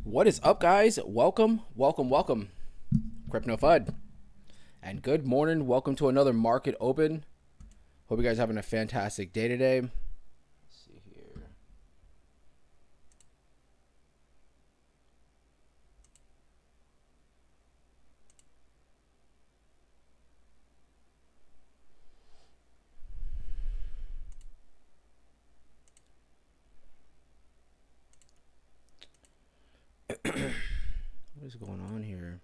What is up, guys? Welcome, welcome, welcome. Crypto FUD. And good morning. Welcome to another market open. Hope you guys are having a fantastic day today. Let's see here. What is going on here?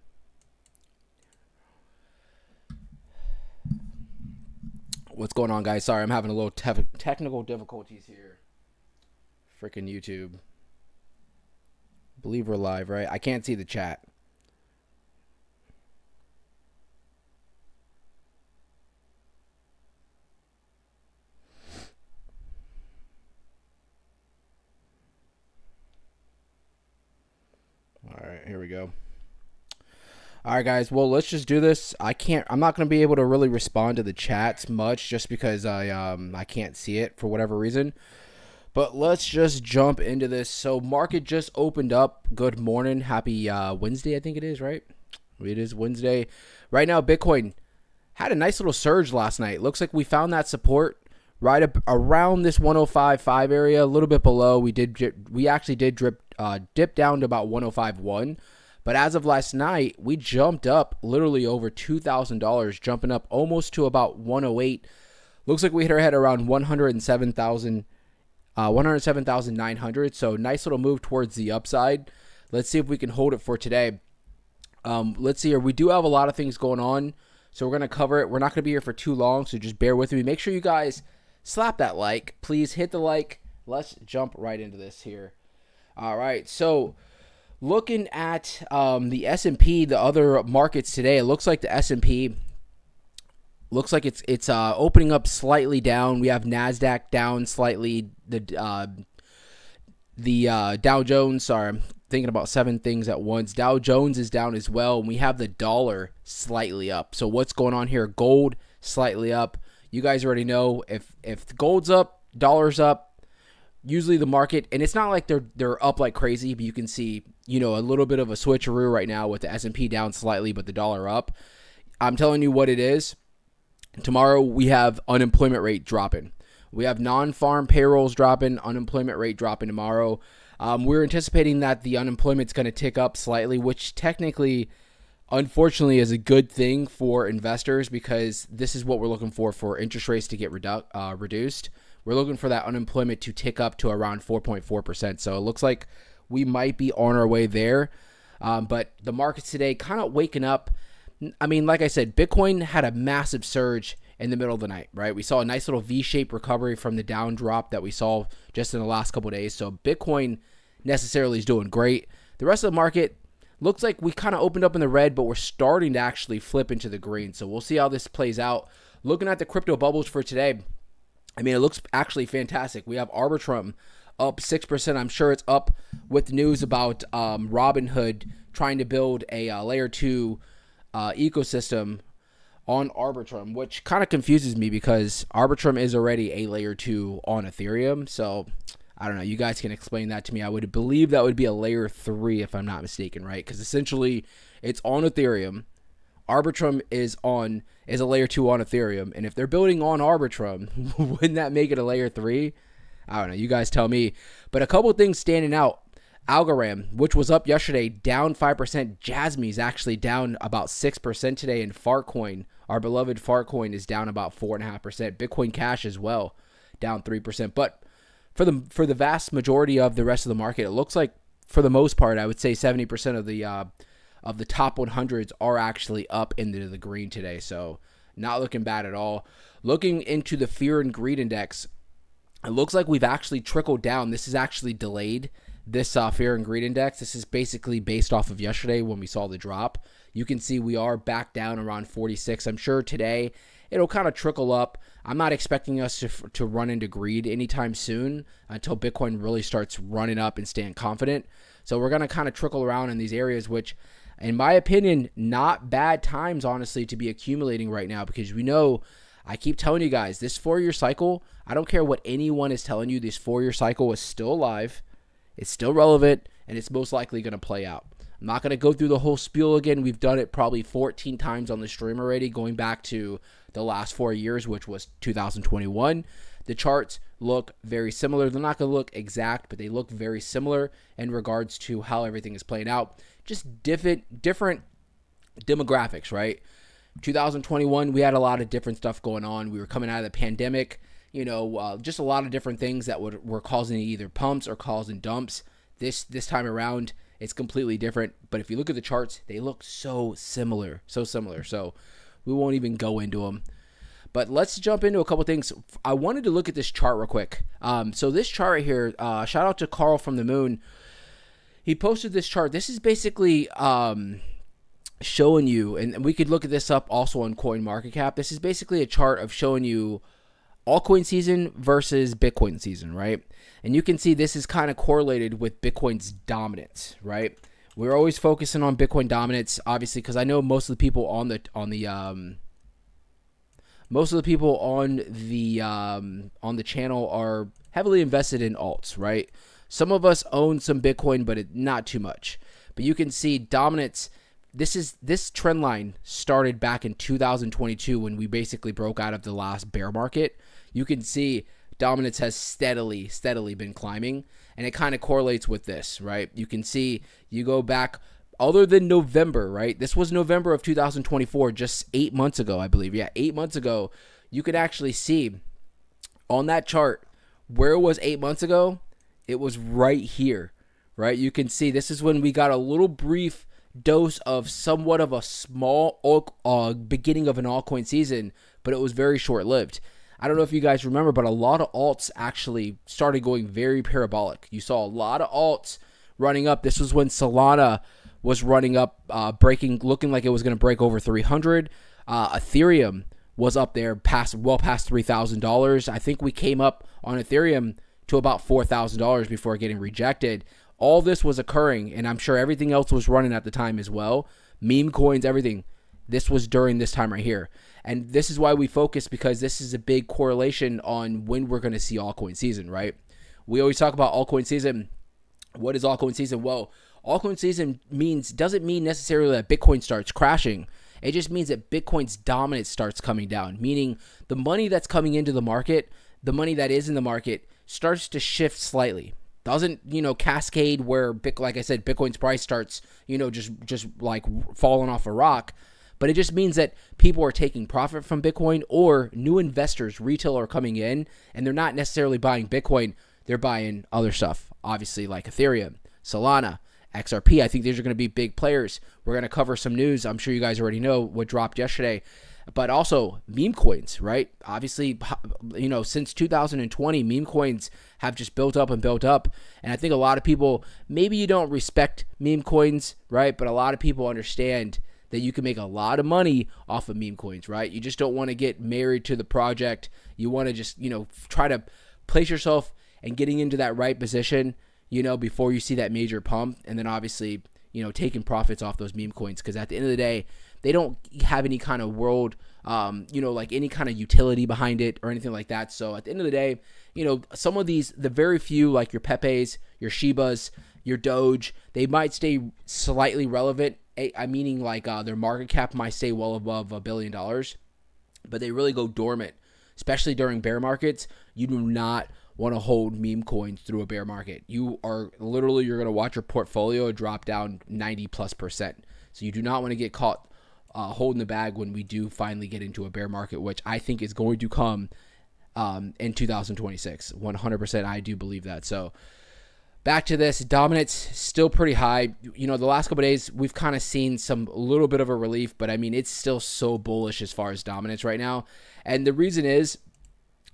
What's going on, guys? Sorry, I'm having a little technical difficulties here. Freaking YouTube. Believe we're live, right? I can't see the chat. All right, here we go. All right, guys. Well, let's just do this. I'm not going to be able to really respond to the chats much just because I can't see it for whatever reason. But let's just jump into this. So market just opened up. Good morning. Happy Wednesday, I think it is, right? It is Wednesday. Right now, Bitcoin had a nice little surge last night. Looks like we found that support right up around this 105.5 area, a little bit below. We actually did dip down to about 105.1. But as of last night, we jumped up literally over $2,000, jumping up almost to about 108. Looks like we hit our head around 107,900. So nice little move towards the upside. Let's see if we can hold it for today. Let's see here. We do have a lot of things going on, so we're going to cover it. We're not going to be here for too long, so just bear with me. Make sure you guys slap that like. Please hit the like. Let's jump right into this here. All right, so looking at the S&P, the other markets today, it looks like the S&P looks like it's opening up slightly down. We have NASDAQ down slightly. The Dow Jones, sorry, I'm thinking about 7 things at once. Dow Jones is down as well, and we have the dollar slightly up. So what's going on here? Gold slightly up. You guys already know if gold's up, dollar's up. Usually the market, and it's not like they're up like crazy, but you can see, a little bit of a switcheroo right now with the S&P down slightly, but the dollar up. I'm telling you what it is. Tomorrow we have unemployment rate dropping. We have non-farm payrolls dropping, unemployment rate dropping tomorrow. We're anticipating that the unemployment's going to tick up slightly, which technically, unfortunately, is a good thing for investors because this is what we're looking for interest rates to get reduced. We're looking for that unemployment to tick up to around 4.4%. So it looks like we might be on our way there. But the markets today kind of waking up. I mean, like I said, Bitcoin had a massive surge in the middle of the night, right? We saw a nice little V-shaped recovery from the down drop that we saw just in the last couple of days. So Bitcoin necessarily is doing great. The rest of the market looks like we kind of opened up in the red, but we're starting to actually flip into the green. So we'll see how this plays out. Looking at the crypto bubbles for today, I mean, it looks actually fantastic. We have Arbitrum up 6%. I'm sure it's up with news about Robinhood trying to build a layer 2 ecosystem on Arbitrum, which kind of confuses me because Arbitrum is already a layer 2 on Ethereum. So I don't know. You guys can explain that to me. I would believe that would be a layer 3 if I'm not mistaken, right? Because essentially it's on Ethereum. Arbitrum is a layer 2 on Ethereum, and if they're building on Arbitrum, wouldn't that make it a layer 3? I don't know. You guys tell me. But a couple of things standing out. Algorand, which was up yesterday, down 5%. Jasmy is actually down about 6% today, and Farcoin, our beloved Farcoin, is down about 4.5%. Bitcoin Cash as well, down 3%. But for the vast majority of the rest of the market, it looks like for the most part, I would say 70% of the top 100s are actually up into the green today. So not looking bad at all. Looking into the fear and greed index, it looks like we've actually trickled down. This is actually delayed, this fear and greed index. This is basically based off of yesterday when we saw the drop. You can see we are back down around 46. I'm sure today it'll kind of trickle up. I'm not expecting us to run into greed anytime soon until Bitcoin really starts running up and staying confident. So we're going to kind of trickle around in these areas, which in my opinion, not bad times, honestly, to be accumulating right now because we know, I keep telling you guys, this 4-year cycle, I don't care what anyone is telling you, this 4-year cycle is still alive. It's still relevant. and it's most likely going to play out. I'm not going to go through the whole spiel again. We've done it probably 14 times on the stream already, going back to the last 4 years, which was 2021. The charts look very similar. They're not going to look exact, but they look very similar in regards to how everything is playing out. Just different demographics, right? 2021, we had a lot of different stuff going on. We were coming out of the pandemic, just a lot of different things that were causing either pumps or causing dumps. This time around, it's completely different. But if you look at the charts, they look so similar. So we won't even go into them. But let's jump into a couple things. I wanted to look at this chart real quick. So this chart right here, shout out to Carl from the Moon. He posted this chart. This is basically showing you, and we could look at this up also on CoinMarketCap. This is basically a chart of showing you altcoin season versus Bitcoin season, right? And you can see this is kind of correlated with Bitcoin's dominance, right? We're always focusing on Bitcoin dominance, obviously, because I know most of the people on the channel are heavily invested in alts, right? Some of us own some Bitcoin, but not too much. But you can see dominance. This trend line started back in 2022 when we basically broke out of the last bear market. You can see dominance has steadily been climbing, and it kind of correlates with this, right? You can see you go back other than November, right? This was November of 2024, just 8 months ago, I believe. Yeah, 8 months ago. You could actually see on that chart where it was 8 months ago. It was right here, right? You can see this is when we got a little brief dose of somewhat of a small beginning of an altcoin season, but it was very short-lived. I don't know if you guys remember, but a lot of alts actually started going very parabolic. You saw a lot of alts running up. This was when Solana was running up, looking like it was going to break over 300. Ethereum was up there well past $3,000. I think we came up on Ethereum to about $4,000 before getting rejected. All this was occurring, and I'm sure everything else was running at the time as well. Meme coins, everything. This was during this time right here. And this is why we focus, because this is a big correlation on when we're going to see altcoin season, right? We always talk about altcoin season. What is altcoin season? Well, altcoin season doesn't mean necessarily that Bitcoin starts crashing. It just means that Bitcoin's dominance starts coming down, meaning the money that's coming into the market, the money that is in the market, starts to shift slightly. Doesn't, cascade where, like I said, Bitcoin's price starts, just like falling off a rock. But it just means that people are taking profit from Bitcoin, or new investors, retail, are coming in, and they're not necessarily buying Bitcoin. They're buying other stuff, obviously, like Ethereum, Solana, XRP. I think these are going to be big players. We're going to cover some news. I'm sure you guys already know what dropped yesterday. But also meme coins, right? Obviously, since 2020, meme coins have just built up and built up. And I think a lot of people, maybe you don't respect meme coins, right? But a lot of people understand that you can make a lot of money off of meme coins, right? You just don't want to get married to the project. You want to just, try to place yourself and getting into that right position, before you see that major pump. And then obviously, taking profits off those meme coins. Because at the end of the day, they don't have any kind of world, like any kind of utility behind it or anything like that. So at the end of the day, some of these, the very few, like your Pepes, your Shibas, your Doge, they might stay slightly relevant. Meaning like their market cap might stay well above $1 billion, but they really go dormant, especially during bear markets. You do not want to hold meme coins through a bear market. You're going to watch your portfolio drop down 90+%. So you do not want to get caught holding the bag when we do finally get into a bear market, which I think is going to come in 2026. 100%, I do believe that. So back to this, dominance still pretty high. The last couple of days, we've kind of seen some little bit of a relief, but I mean, it's still so bullish as far as dominance right now. And the reason is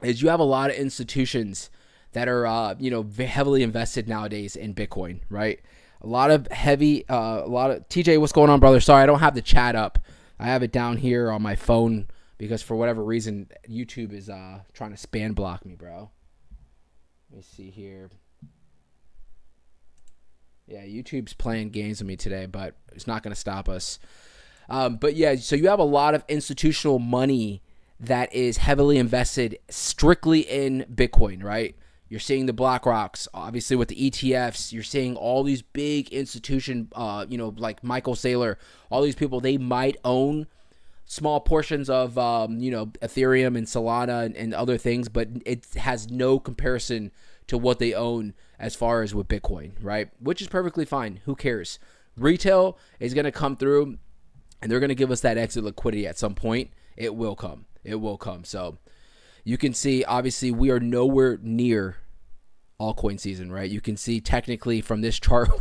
you have a lot of institutions that are, heavily invested nowadays in Bitcoin, right? TJ, what's going on, brother? Sorry, I don't have the chat up. I have it down here on my phone because for whatever reason, YouTube is trying to spam block me, bro. Let me see here. Yeah, YouTube's playing games with me today, but it's not going to stop us. But yeah, so you have a lot of institutional money that is heavily invested strictly in Bitcoin, right? You're seeing the BlackRocks, obviously with the ETFs. You're seeing all these big institution, like Michael Saylor, all these people, they might own small portions of, Ethereum and Solana and other things, but it has no comparison to what they own as far as with Bitcoin, right? Which is perfectly fine. Who cares? Retail is going to come through and they're going to give us that exit liquidity at some point. It will come. It will come. So you can see, obviously, we are nowhere near altcoin season, right? You can see technically from this chart,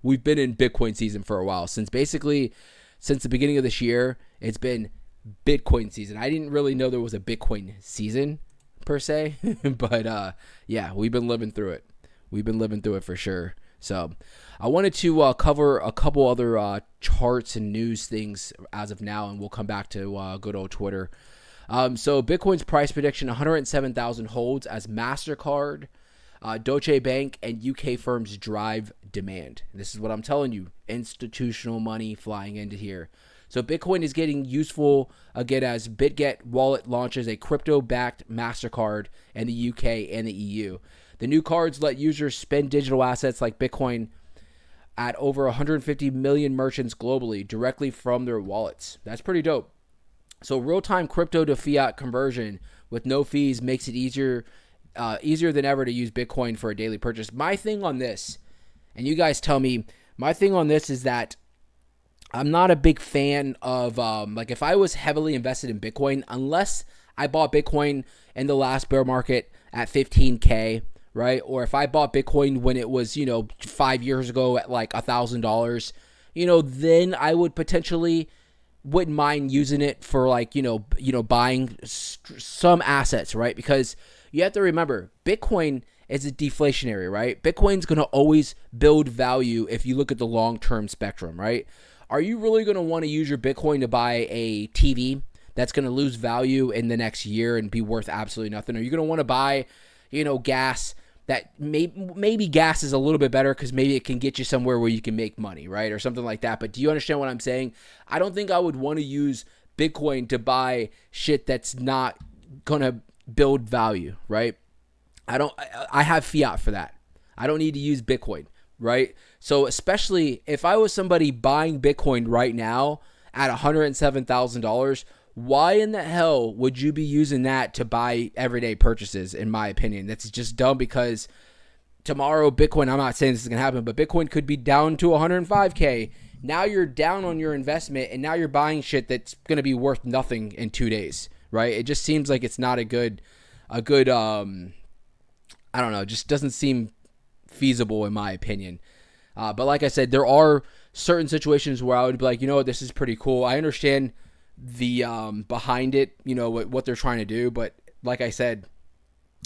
we've been in Bitcoin season for a while. Since the beginning of this year, it's been Bitcoin season. I didn't really know there was a Bitcoin season per se, but yeah, we've been living through it. We've been living through it for sure. So I wanted to cover a couple other charts and news things as of now, and we'll come back to good old Twitter. So Bitcoin's price prediction, 107,000 holds as MasterCard, Deutsche Bank, and UK firms drive demand. This is what I'm telling you. Institutional money flying into here. So Bitcoin is getting useful again as BitGet wallet launches a crypto-backed MasterCard in the UK and the EU. The new cards let users spend digital assets like Bitcoin at over 150 million merchants globally directly from their wallets. That's pretty dope. So real-time crypto to fiat conversion with no fees makes it easier than ever to use Bitcoin for a daily purchase. My thing on this, and you guys tell me, my thing on this is that I'm not a big fan of, if I was heavily invested in Bitcoin, unless I bought Bitcoin in the last bear market at 15K, right? Or if I bought Bitcoin when it was, 5 years ago at like $1,000, then I would potentially wouldn't mind using it for buying some assets, right? Because you have to remember, Bitcoin is a deflationary, right? Bitcoin's going to always build value if you look at the long-term spectrum, right? Are you really going to want to use your Bitcoin to buy a TV that's going to lose value in the next year and be worth absolutely nothing? Are you going to want to buy, gas that maybe gas is a little bit better because maybe it can get you somewhere where you can make money, right? Or something like that. But do you understand what I'm saying? I don't think I would want to use Bitcoin to buy shit that's not going to build value, right? I have fiat for that. I don't need to use Bitcoin, right? So especially if I was somebody buying Bitcoin right now at $107,000, why in the hell would you be using that to buy everyday purchases, in my opinion? That's just dumb because tomorrow Bitcoin, I'm not saying this is going to happen, but Bitcoin could be down to 105K. Now you're down on your investment and now you're buying shit that's going to be worth nothing in 2 days, right? It just seems like it's not a good I don't know, it just doesn't seem feasible in my opinion. But like I said, there are certain situations where I would be like, what, this is pretty cool. I understand the behind it, what they're trying to do, but like I said,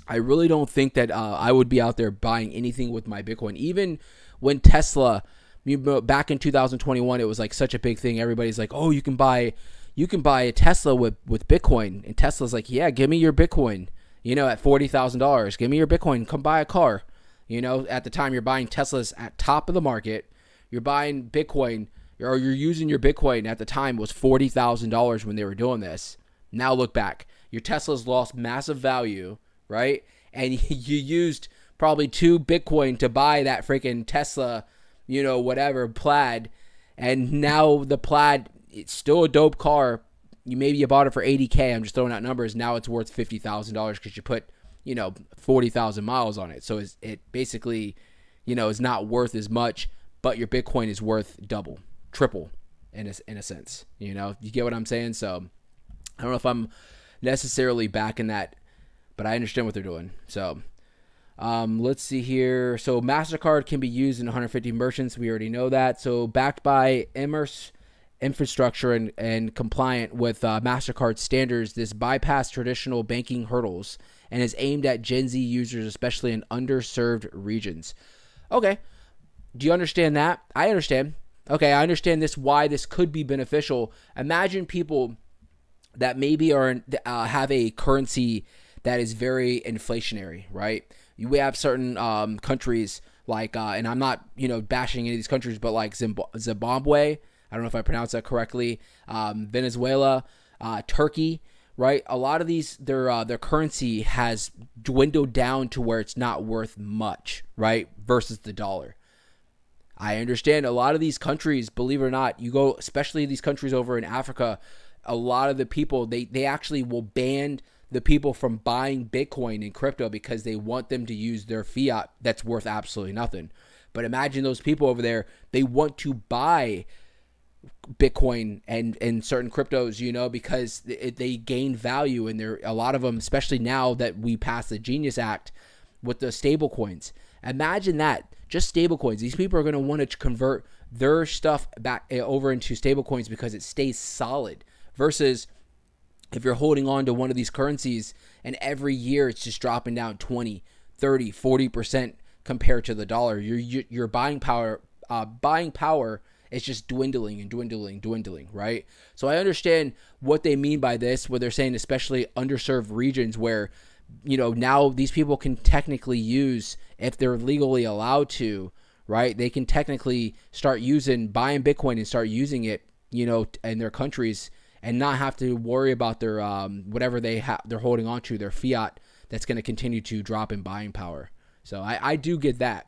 I really don't think that I would be out there buying anything with my Bitcoin. Even when Tesla, back in 2021, it was like such a big thing. Everybody's like, oh, you can buy a Tesla with Bitcoin, and Tesla's like, yeah, give me your Bitcoin, at $40,000, give me your Bitcoin, come buy a car. At the time you're buying Teslas at top of the market, you're buying Bitcoin, or you're using your Bitcoin at the time was $40,000 when they were doing this. Now look back, your Tesla's lost massive value, right? And you used probably 2 Bitcoin to buy that freaking Tesla, whatever, Plaid. And now the Plaid, it's still a dope car. Maybe you bought it for $80K. I'm just throwing out numbers. Now it's worth $50,000 because you put, 40,000 miles on it. So it basically, is not worth as much, but your Bitcoin is worth double, triple in a sense. You get what I'm saying? So I don't know if I'm necessarily backing that, but I understand what they're doing. So let's see here. So MasterCard can be used in 150 merchants. We already know that. So backed by Emers infrastructure and compliant with MasterCard standards, this bypass traditional banking hurdles and is aimed at Gen Z users, especially in underserved regions. Okay. Do you understand that? I understand. Okay, I understand why this could be beneficial. Imagine people that maybe have a currency that is very inflationary, right? We have certain countries like, and I'm not, bashing any of these countries, but like Zimbabwe, I don't know if I pronounced that correctly, Venezuela, Turkey, right? A lot of these their currency has dwindled down to where it's not worth much, right? Versus the dollar. I understand a lot of these countries, believe it or not, you go, especially these countries over in Africa, a lot of the people, they actually will ban the people from buying Bitcoin and crypto because they want them to use their fiat that's worth absolutely nothing. But imagine those people over there, they want to buy Bitcoin and certain cryptos, because they gain value, and there a lot of them, especially now that we passed the Genius Act with the stable coins. Imagine that, just stable coins. These people are going to want to convert their stuff back over into stable coins because it stays solid, versus if you're holding on to one of these currencies and every year it's just dropping down 20, 30, 40% compared to the dollar. Your buying power is just dwindling, right? So I understand what they mean by this, where they're saying especially underserved regions where, now these people can technically use, if they're legally allowed to, right? They can technically start buying Bitcoin and start using it, in their countries, and not have to worry about their whatever they're holding on to, their fiat that's going to continue to drop in buying power. So I do get that.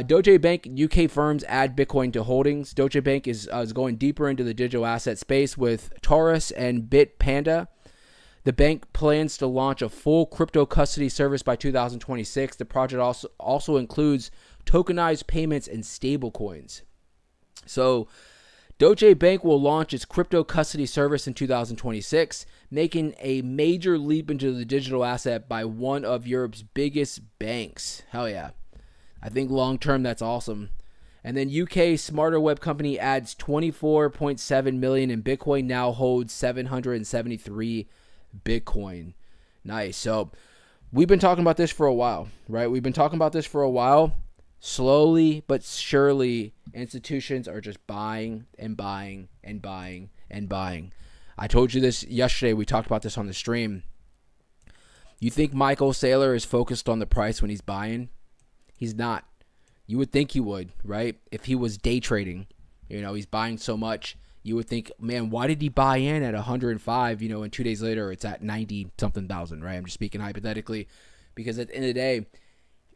Deutsche Bank UK firms add Bitcoin to holdings. Deutsche Bank is going deeper into the digital asset space with Taurus and Bitpanda. The bank plans to launch a full crypto custody service by 2026. The project also includes tokenized payments and stablecoins. So Deutsche Bank will launch its crypto custody service in 2026, making a major leap into the digital asset by one of Europe's biggest banks. Hell yeah. I think long term that's awesome. And then UK Smarter Web company adds 24.7 million in Bitcoin, now holds 773 Bitcoin. Nice. So we've been talking about this for a while, right? Slowly but surely, institutions are just buying and buying and buying and buying. I told you this yesterday. We talked about this on the stream. You think Michael Saylor is focused on the price when he's buying? He's not. You would think he would, right? If he was day trading, he's buying so much. You would think, man, why did he buy in at 105, and 2 days later it's at 90 something thousand, right? I'm just speaking hypothetically, because at the end of the day,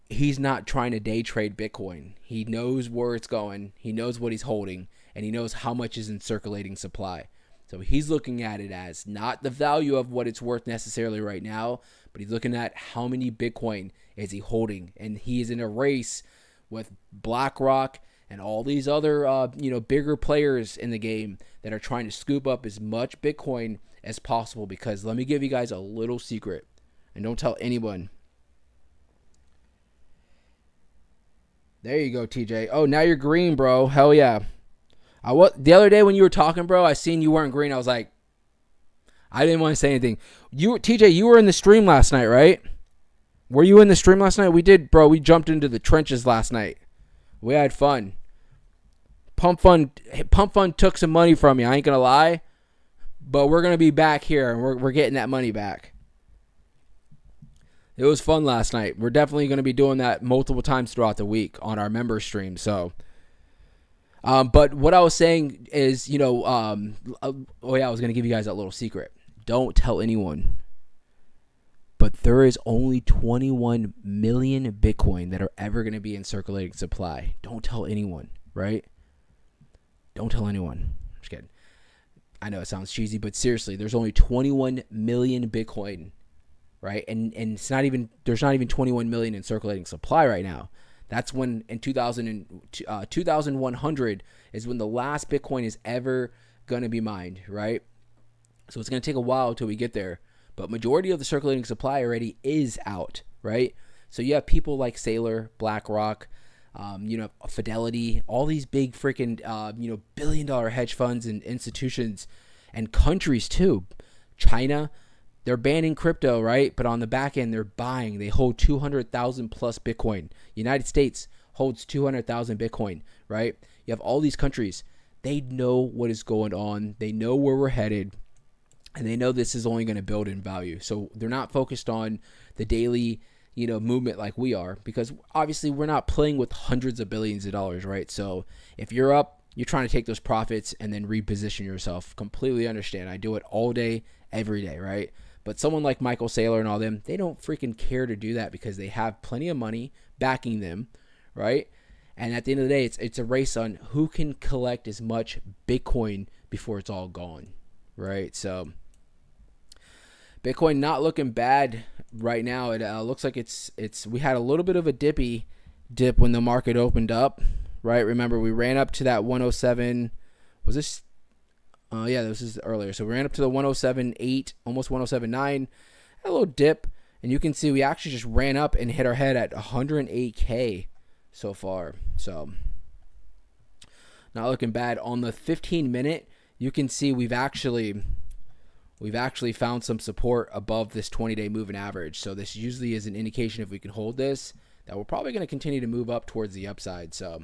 he's not trying to day trade Bitcoin. He knows where it's going. He knows what he's holding, and he knows how much is in circulating supply. So he's looking at it as not the value of what it's worth necessarily right now, but he's looking at how many Bitcoin is he holding. And he is in a race with BlackRock and all these other, bigger players in the game that are trying to scoop up as much Bitcoin as possible. Because let me give you guys a little secret, and don't tell anyone. There you go, TJ. Oh, now you're green, bro. Hell yeah. The other day when you were talking, bro, I seen you weren't green. I was like, I didn't want to say anything. TJ, you were in the stream last night, right? Were you in the stream last night? We did, bro. We jumped into the trenches last night. We had fun. Pump Fund took some money from me. I ain't gonna lie, but we're gonna be back here, and we're getting that money back. It was fun last night. We're definitely gonna be doing that multiple times throughout the week on our member stream. So, but what I was saying is, I was gonna give you guys that little secret. Don't tell anyone. But there is only 21 million Bitcoin that are ever going to be in circulating supply. Don't tell anyone, right? Don't tell anyone. I'm just kidding. I know it sounds cheesy, but seriously, there's only 21 million Bitcoin, right? And there's not even 21 million in circulating supply right now. That's when in 2100 is when the last Bitcoin is ever going to be mined, right? So it's going to take a while until we get there. But majority of the circulating supply already is out, right? So you have people like Saylor, BlackRock, Fidelity, all these big freaking, billion-dollar hedge funds and institutions and countries too. China, they're banning crypto, right? But on the back end, they're buying. They hold 200,000 plus Bitcoin. United States holds 200,000 Bitcoin, right? You have all these countries. They know what is going on. They know where we're headed. And they know this is only going to build in value. So they're not focused on the daily, movement like we are. Because obviously we're not playing with hundreds of billions of dollars, right? So if you're up you're trying to take those profits and then reposition yourself. Completely understand. I do it all day, every day, right? But someone like Michael Saylor and all them, they don't freaking care to do that because they have plenty of money backing them, right? And at the end of the day, it's a race on who can collect as much Bitcoin before it's all gone, right? So Bitcoin not looking bad right now. It looks like it's we had a little bit of a dip when the market opened up, right? Remember, we ran up to that 107. Was this? Yeah, this is earlier. So we ran up to the 107.8, almost 107.9. A little dip, and you can see we actually just ran up and hit our head at 108K so far. So not looking bad. On the 15-minute, you can see we've actually found some support above this 20-day moving average. So this usually is an indication, if we can hold this, that we're probably going to continue to move up towards the upside. So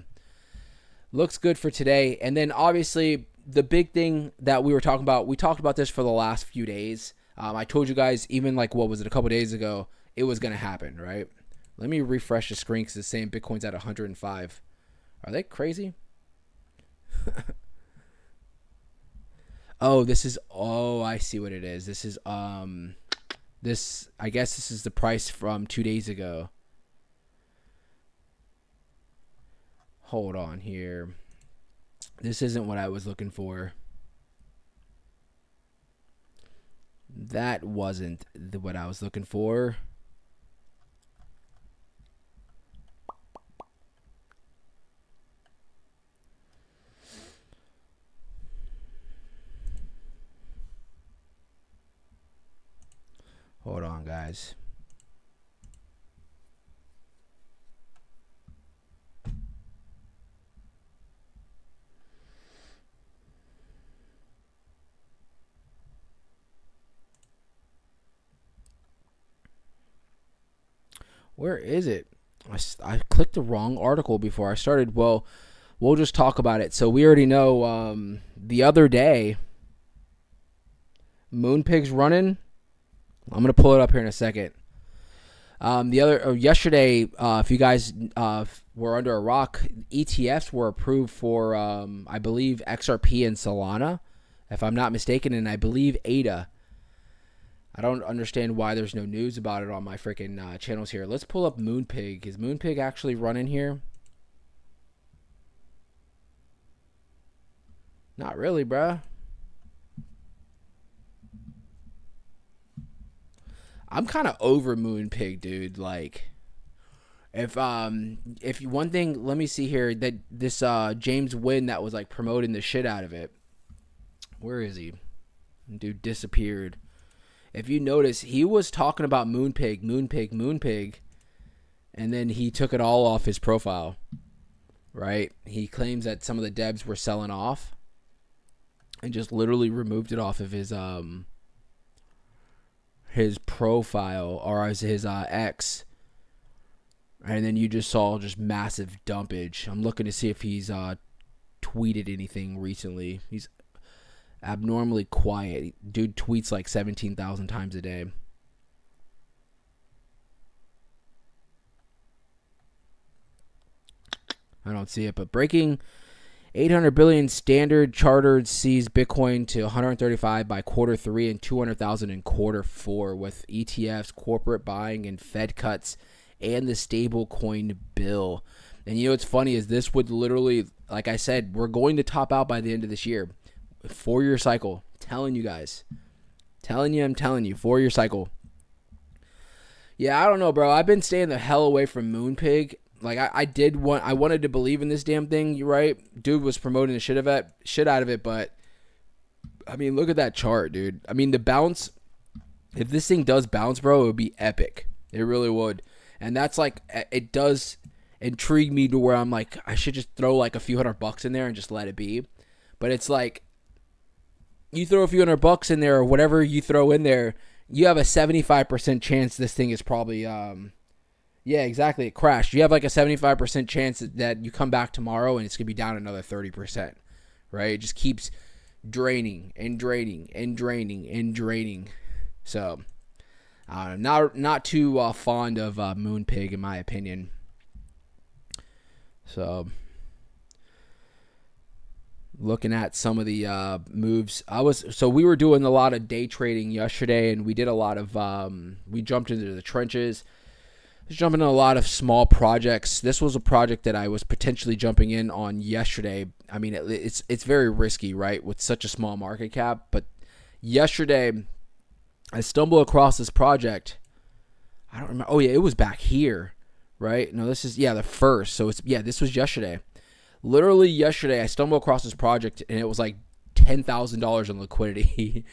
looks good for today. And then obviously the big thing that we were talking about, we talked about this for the last few days. I told you guys, even like, what was it, a couple days ago, it was going to happen, right? Let me refresh the screen because it's saying Bitcoin's at 105. Are they crazy? Oh, I see what it is. This is, I guess this is the price from 2 days ago. Hold on here. This isn't what I was looking for. That wasn't what I was looking for. Hold on, guys. Where is it? I clicked the wrong article before I started. Well, we'll just talk about it. So we already know the other day, Moonpig's running. I'm going to pull it up here in a second. Yesterday, if you guys were under a rock, ETFs were approved for, I believe, XRP and Solana, if I'm not mistaken, and I believe ADA. I don't understand why there's no news about it on my freaking channels here. Let's pull up Moonpig. Is Moonpig actually running here? Not really, bruh. I'm kind of over Moonpig, dude. Like, if one thing, let me see here, that this James Wynn that was like promoting the shit out of it. Where is he? Dude disappeared. If you notice, he was talking about Moonpig, and then he took it all off his profile, right? He claims that some of the devs were selling off and just literally removed it off of his profile or as his X. And then you just saw just massive dumpage. I'm looking to see if he's tweeted anything recently. He's abnormally quiet. Dude tweets like 17,000 times a day. I don't see it, but breaking 800 billion. Standard Chartered sees Bitcoin to 135 by Q3 and 200,000 in Q4 with ETFs, corporate buying, and Fed cuts, and the stablecoin bill. And you know what's funny is this would literally, like I said, we're going to top out by the end of this year. 4-year cycle. Telling you guys. I'm telling you. 4-year cycle. Yeah, I don't know, bro. I've been staying the hell away from Moonpig. Like, I wanted to believe in this damn thing. You're right. Dude was promoting the shit out of it, but I mean, look at that chart, dude. I mean, the bounce, if this thing does bounce, bro, it would be epic. It really would. And that's like, it does intrigue me to where I'm like, I should just throw like a few $100 in there and just let it be. But it's like, you throw a few $100 in there or whatever you throw in there, you have a 75% chance this thing is probably, yeah, exactly, it crashed. You have like a 75% chance that you come back tomorrow and it's going to be down another 30%, right? It just keeps draining and draining and draining and draining. So, not too fond of Moonpig in my opinion. So, looking at some of the moves. We were doing a lot of day trading yesterday, and we did a lot of we jumped into the trenches. Just jumping in a lot of small projects. This was a project that I was potentially jumping in on yesterday. I mean, it's very risky, right, with such a small market cap. But yesterday, I stumbled across this project. I don't remember. Oh yeah, it was back here, right? No, this is the first. So this was yesterday. Literally yesterday, I stumbled across this project, and it was like $10,000 in liquidity,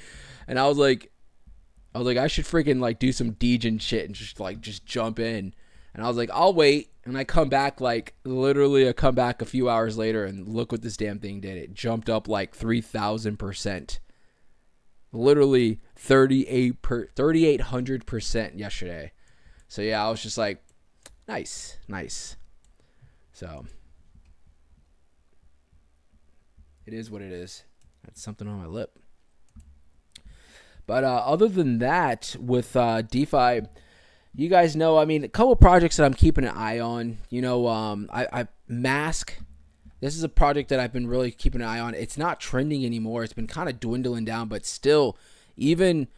and I was like, I should freaking like do some degen shit and just jump in. And I was like, I'll wait. And I come back I come back a few hours later and look what this damn thing did. It jumped up like 3,000%. Literally 3,800% yesterday. So yeah, I was just like, nice. So it is what it is. That's something on my lip. But other than that, with DeFi, you guys know, I mean, a couple of projects that I'm keeping an eye on. You know, I Mask. This is a project that I've been really keeping an eye on. It's not trending anymore. It's been kind of dwindling down, but still, even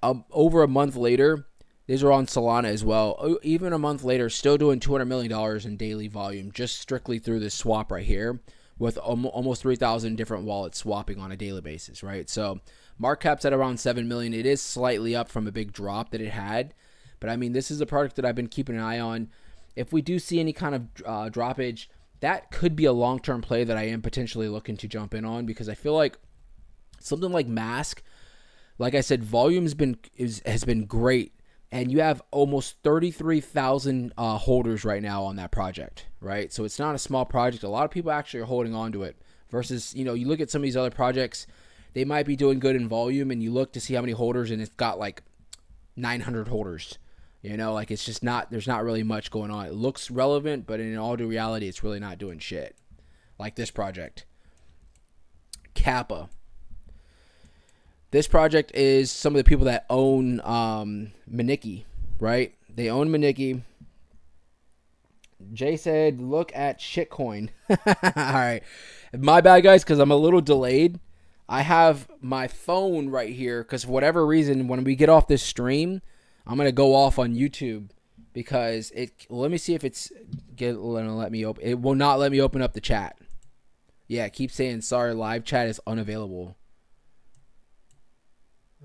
over a month later, these are on Solana as well. Even a month later, still doing $200 million in daily volume, just strictly through this swap right here, with almost 3,000 different wallets swapping on a daily basis, right? So market cap's at around 7 million. It is slightly up from a big drop that it had. But I mean, this is a product that I've been keeping an eye on. If we do see any kind of droppage, that could be a long-term play that I am potentially looking to jump in on, because I feel like something like Mask, like I said, volume has been great. And you have almost 33,000 holders right now on that project, right? So it's not a small project. A lot of people actually are holding on to it versus, you look at some of these other projects, they might be doing good in volume, and you look to see how many holders, and it's got like 900 holders. It's just there's not really much going on. It looks relevant, but in all due reality, it's really not doing shit. Like this project. Kappa. This project is some of the people that own Maniki, right? They own Maniki. Jay said, look at shitcoin. All right. My bad, guys, because I'm a little delayed. I have my phone right here because for whatever reason, when we get off this stream, I'm going to go off on YouTube because let me see if let me open. It will not let me open up the chat. Yeah, keep saying, sorry, live chat is unavailable.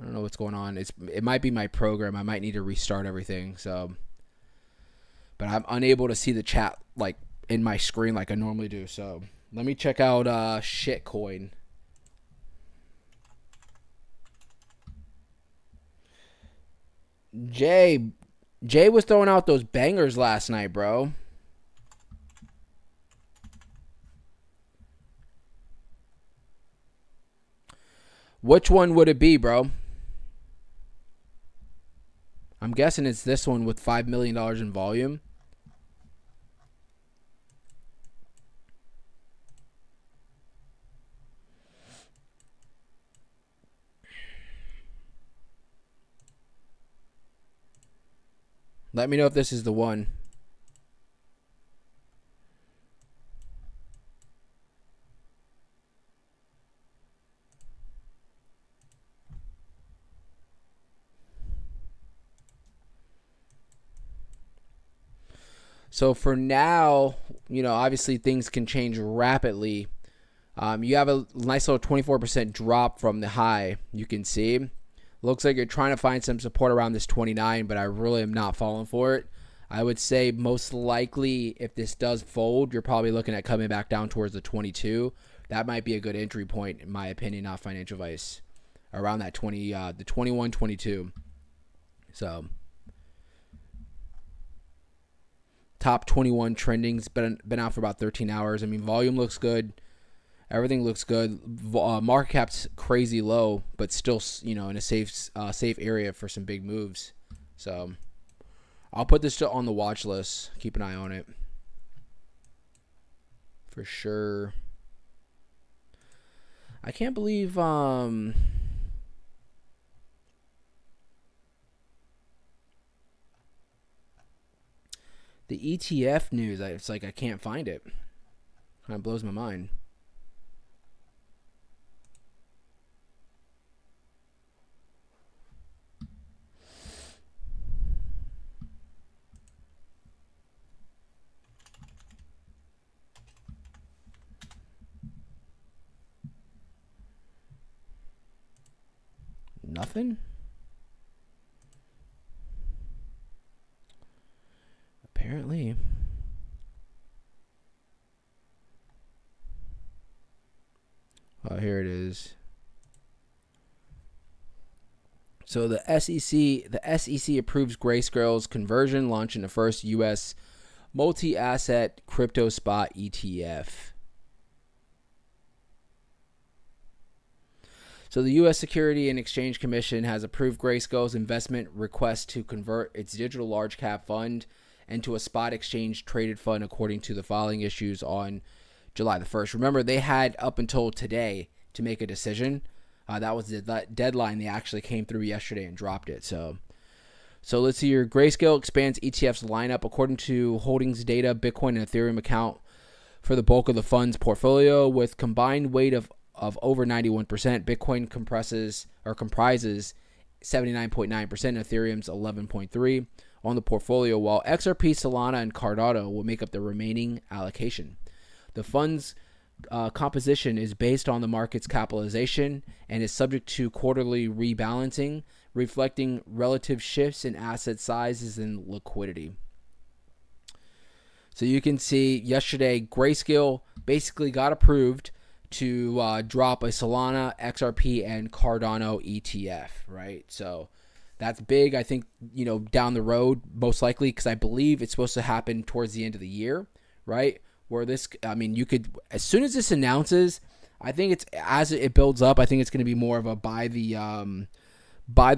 I don't know what's going on. It might be my program. I might need to restart everything. So, but I'm unable to see the chat like in my screen like I normally do. So let me check out shitcoin. Jay was throwing out those bangers last night, bro. Which one would it be, bro? I'm guessing it's this one with $5 million in volume. Let me know if this is the one. So for now, obviously things can change rapidly. You have a nice little 24% drop from the high. You can see. Looks like you're trying to find some support around this 29, but I really am not falling for it. I would say most likely if this does fold, you're probably looking at coming back down towards the 22. That might be a good entry point, in my opinion, not financial advice. Around that the 21, 22. So top 21 trending's been out for about 13 hours. I mean, volume looks good. Everything looks good. Market cap's crazy low, but still, in a safe area for some big moves. So I'll put this on the watch list. Keep an eye on it for sure. I can't believe the ETF news. It's like I can't find it. Kind of blows my mind. Nothing? Apparently. Oh, here it is. So the SEC approves Grayscale's conversion, launching the first U.S. multi-asset crypto spot ETF. So the U.S. Security and Exchange Commission has approved Grayscale's investment request to convert its digital large cap fund into a spot exchange traded fund according to the filing issues on July the 1st. Remember, they had up until today to make a decision. That was the deadline. They actually came through yesterday and dropped it. So let's see here. Grayscale expands ETF's lineup according to holdings data. Bitcoin and Ethereum account for the bulk of the fund's portfolio with combined weight of over 91%. Bitcoin comprises 79.9%. Ethereum's 11.3% on the portfolio, while XRP, Solana, and Cardano will make up the remaining allocation. The fund's composition is based on the market's capitalization and is subject to quarterly rebalancing, reflecting relative shifts in asset sizes and liquidity. So you can see yesterday, Grayscale basically got approved to drop a Solana, XRP, and Cardano ETF, right? So that's big. I think, down the road, most likely, because I believe it's supposed to happen towards the end of the year, right? Where you could, as soon as this announces, I think it's, as it builds up, I think it's going to be more of a buy the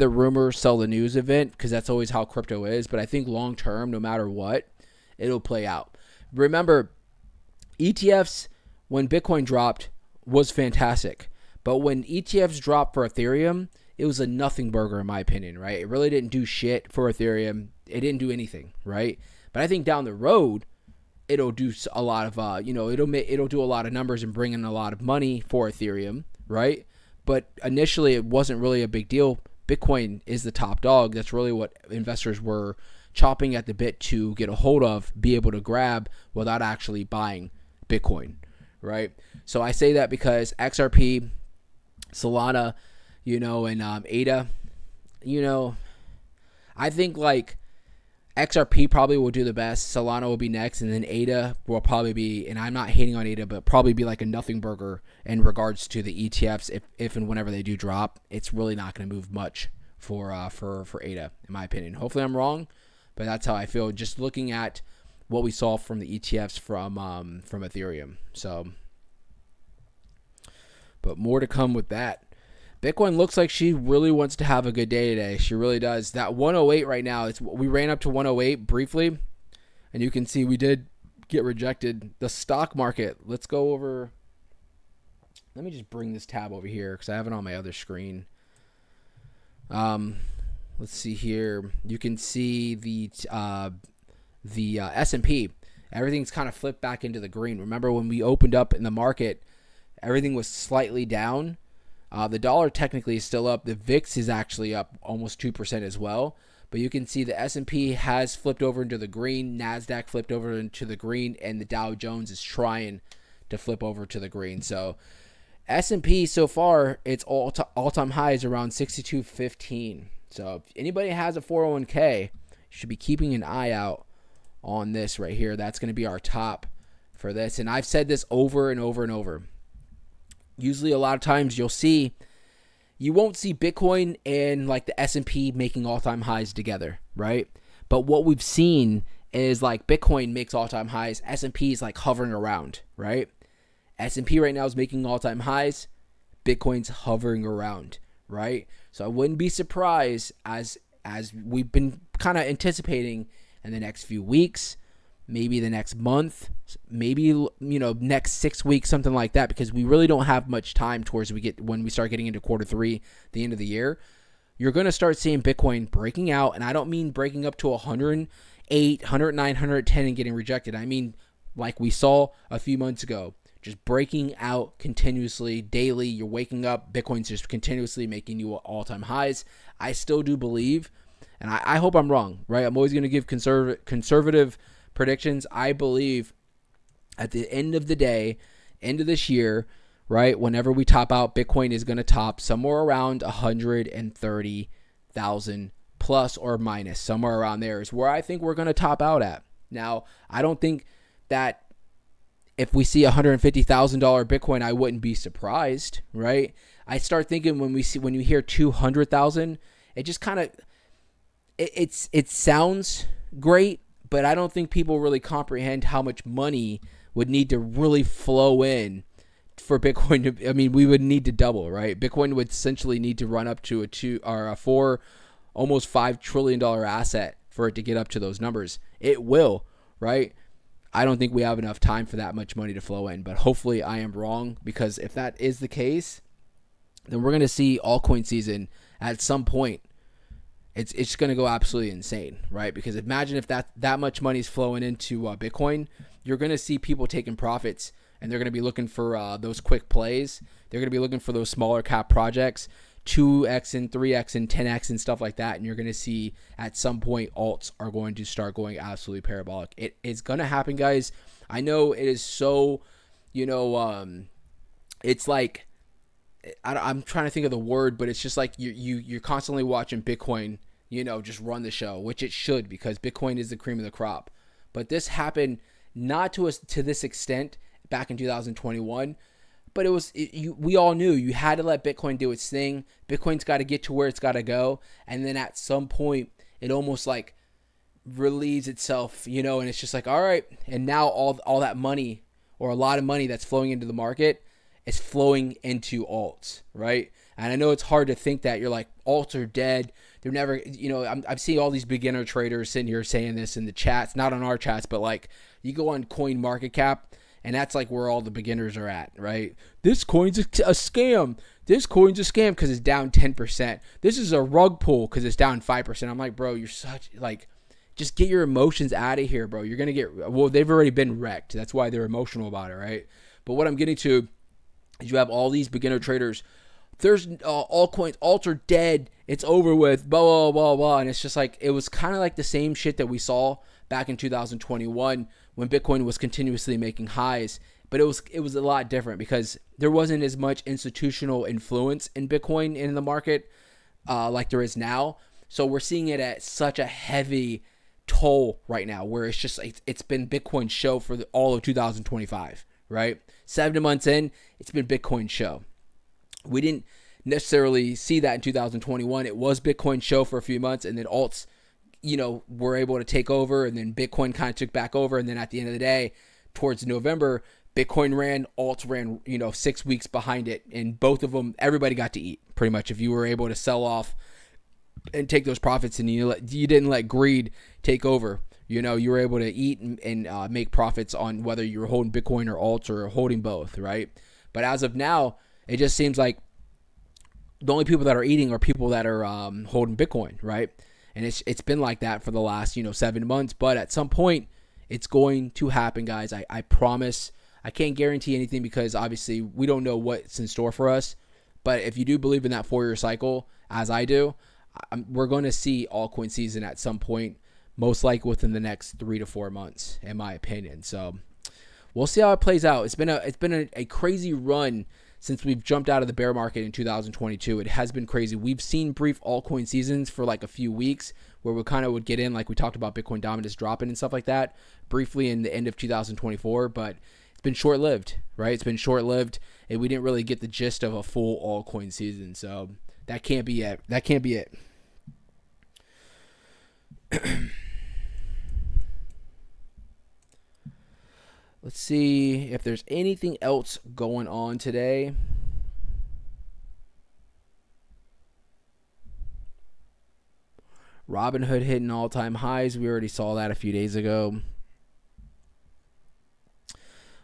rumor, sell the news event, because that's always how crypto is. But I think long term, no matter what, it'll play out. Remember, ETFs, when Bitcoin dropped, was fantastic. But when ETFs dropped for Ethereum, it was a nothing burger, in my opinion, right? It really didn't do shit for Ethereum. It didn't do anything, right? But I think down the road, it'll do a lot of, it'll do a lot of numbers and bring in a lot of money for Ethereum, right? But initially, it wasn't really a big deal. Bitcoin is the top dog. That's really what investors were chopping at the bit to get a hold of, be able to grab without actually buying Bitcoin, right? So I say that because XRP, Solana, and ADA, I think like XRP probably will do the best. Solana will be next, and then ADA will probably be, and I'm not hating on ADA, but probably be like a nothing burger in regards to the ETFs. If and whenever they do drop, it's really not going to move much for ADA, in my opinion. Hopefully I'm wrong, but that's how I feel. Just looking at what we saw from the ETFs from Ethereum. So, but more to come with that. Bitcoin looks like she really wants to have a good day today. She really does. That 108 right now, we ran up to 108 briefly, and you can see we did get rejected. The stock market, let's go over. Let me just bring this tab over here because I have it on my other screen. Let's see here. You can see the S&P. Everything's kind of flipped back into the green. Remember when we opened up in the market, everything was slightly down. The dollar technically is still up. The VIX is actually up almost 2% as well. But you can see the S&P has flipped over into the green. NASDAQ flipped over into the green. And the Dow Jones is trying to flip over to the green. So S&P so far, its all-time high is around 62.15. So if anybody has a 401k, you should be keeping an eye out on this right here. That's going to be our top for this. And I've said this over and over and over. Usually a lot of times you won't see Bitcoin and like the S&P making all-time highs together, right? But what we've seen is like Bitcoin makes all-time highs, S&P is like hovering around, right? S&P right now is making all-time highs, Bitcoin's hovering around, right? So I wouldn't be surprised as we've been kind of anticipating in the next few weeks, maybe the next month, maybe next 6 weeks, something like that, because we really don't have much time towards when we start getting into quarter three, the end of the year. You're going to start seeing Bitcoin breaking out, and I don't mean breaking up to 108, 109, 110 and getting rejected. I mean like we saw a few months ago, just breaking out continuously, daily. You're waking up, Bitcoin's just continuously making you all-time highs. I still do believe, and I hope I'm wrong, right? I'm always going to give conservative predictions. I believe at the end of the day, end of this year, right? Whenever we top out, Bitcoin is going to top somewhere around 130,000 plus or minus, somewhere around there is where I think we're going to top out at. Now, I don't think that if we see $150,000 Bitcoin, I wouldn't be surprised, right? I start thinking when you hear 200,000, it just kind of it sounds great, but I don't think people really comprehend how much money would need to really flow in for Bitcoin to. I mean, we would need to double, right? Bitcoin would essentially need to run up to a $4, almost $5 trillion asset for it to get up to those numbers. It will, right? I don't think we have enough time for that much money to flow in, but hopefully I am wrong, because if that is the case, then we're going to see altcoin season at some point. It's going to go absolutely insane, right? Because imagine if that much money is flowing into Bitcoin, you're going to see people taking profits, and they're going to be looking for those quick plays. They're going to be looking for those smaller cap projects, 2x and 3x and 10x and stuff like that. And you're going to see at some point alts are going to start going absolutely parabolic. It is going to happen, guys. I know it is so, it's like, I'm trying to think of the word, but it's just like you're constantly watching Bitcoin, just run the show, which it should, because Bitcoin is the cream of the crop. But this happened not to this extent back in 2021, but we all knew you had to let Bitcoin do its thing. Bitcoin's got to get to where it's got to go, and then at some point it almost like relieves itself, and it's just like, all right, and now all that money, or a lot of money that's flowing into the market, is flowing into alts, right? And I know it's hard to think that. You're like, alts are dead. They're never, I'm seeing all these beginner traders sitting here saying this in the chats, not on our chats, but like you go on CoinMarketCap, and that's like where all the beginners are at, right? This coin's a scam. This coin's a scam because it's down 10%. This is a rug pull because it's down 5%. I'm like, bro, you're such like, just get your emotions out of here, bro. You're going to they've already been wrecked. That's why they're emotional about it, right? But what I'm getting to, you have all these beginner traders. There's altcoins, alts are dead. It's over with. Blah blah blah blah. And it's just like, it was kind of like the same shit that we saw back in 2021 when Bitcoin was continuously making highs. But it was a lot different because there wasn't as much institutional influence in Bitcoin in the market like there is now. So we're seeing it at such a heavy toll right now, where it's just it's been Bitcoin show for all of 2025, right? 7 months in, it's been Bitcoin show. We didn't necessarily see that in 2021. It was Bitcoin show for a few months, and then alts, were able to take over, and then Bitcoin kind of took back over. And then at the end of the day, towards November, Bitcoin ran, alts ran, 6 weeks behind it. And both of them, everybody got to eat pretty much. If you were able to sell off and take those profits, and you didn't let greed take over. You were able to eat and make profits on whether you were holding Bitcoin or alts or holding both, right? But as of now, it just seems like the only people that are eating are people that are holding Bitcoin, right? And it's been like that for the last 7 months. But at some point, it's going to happen, guys. I promise. I can't guarantee anything because obviously we don't know what's in store for us. But if you do believe in that 4-year cycle, as I do, we're going to see altcoin season at some point. Most likely within the next 3 to 4 months, in my opinion. So we'll see how it plays out. It's been a crazy run since we've jumped out of the bear market in 2022. It has been crazy. We've seen brief altcoin seasons for like a few weeks where we kind of would get in, like we talked about Bitcoin dominance dropping and stuff like that briefly in the end of 2024, but it's been short-lived, right? It's been short-lived, and we didn't really get the gist of a full altcoin season. So that can't be it. That can't be it. Let's see if there's anything else going on today. Robinhood hitting all-time highs. We already saw that a few days ago.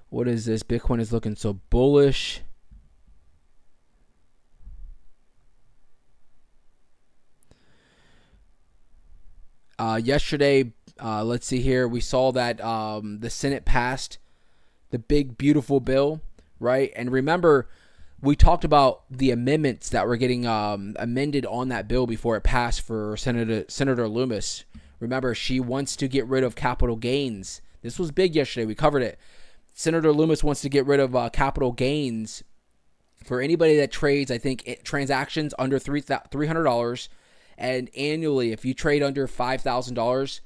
What is this? Bitcoin is looking so bullish. Yesterday, let's see here. We saw that the Senate passed the big, beautiful bill, right? And remember, we talked about the amendments that were getting amended on that bill before it passed for Senator Loomis. Remember, she wants to get rid of capital gains. This was big yesterday. We covered it. Senator Loomis wants to get rid of capital gains For anybody that trades, I think transactions under $300, and annually, if you trade under $5,000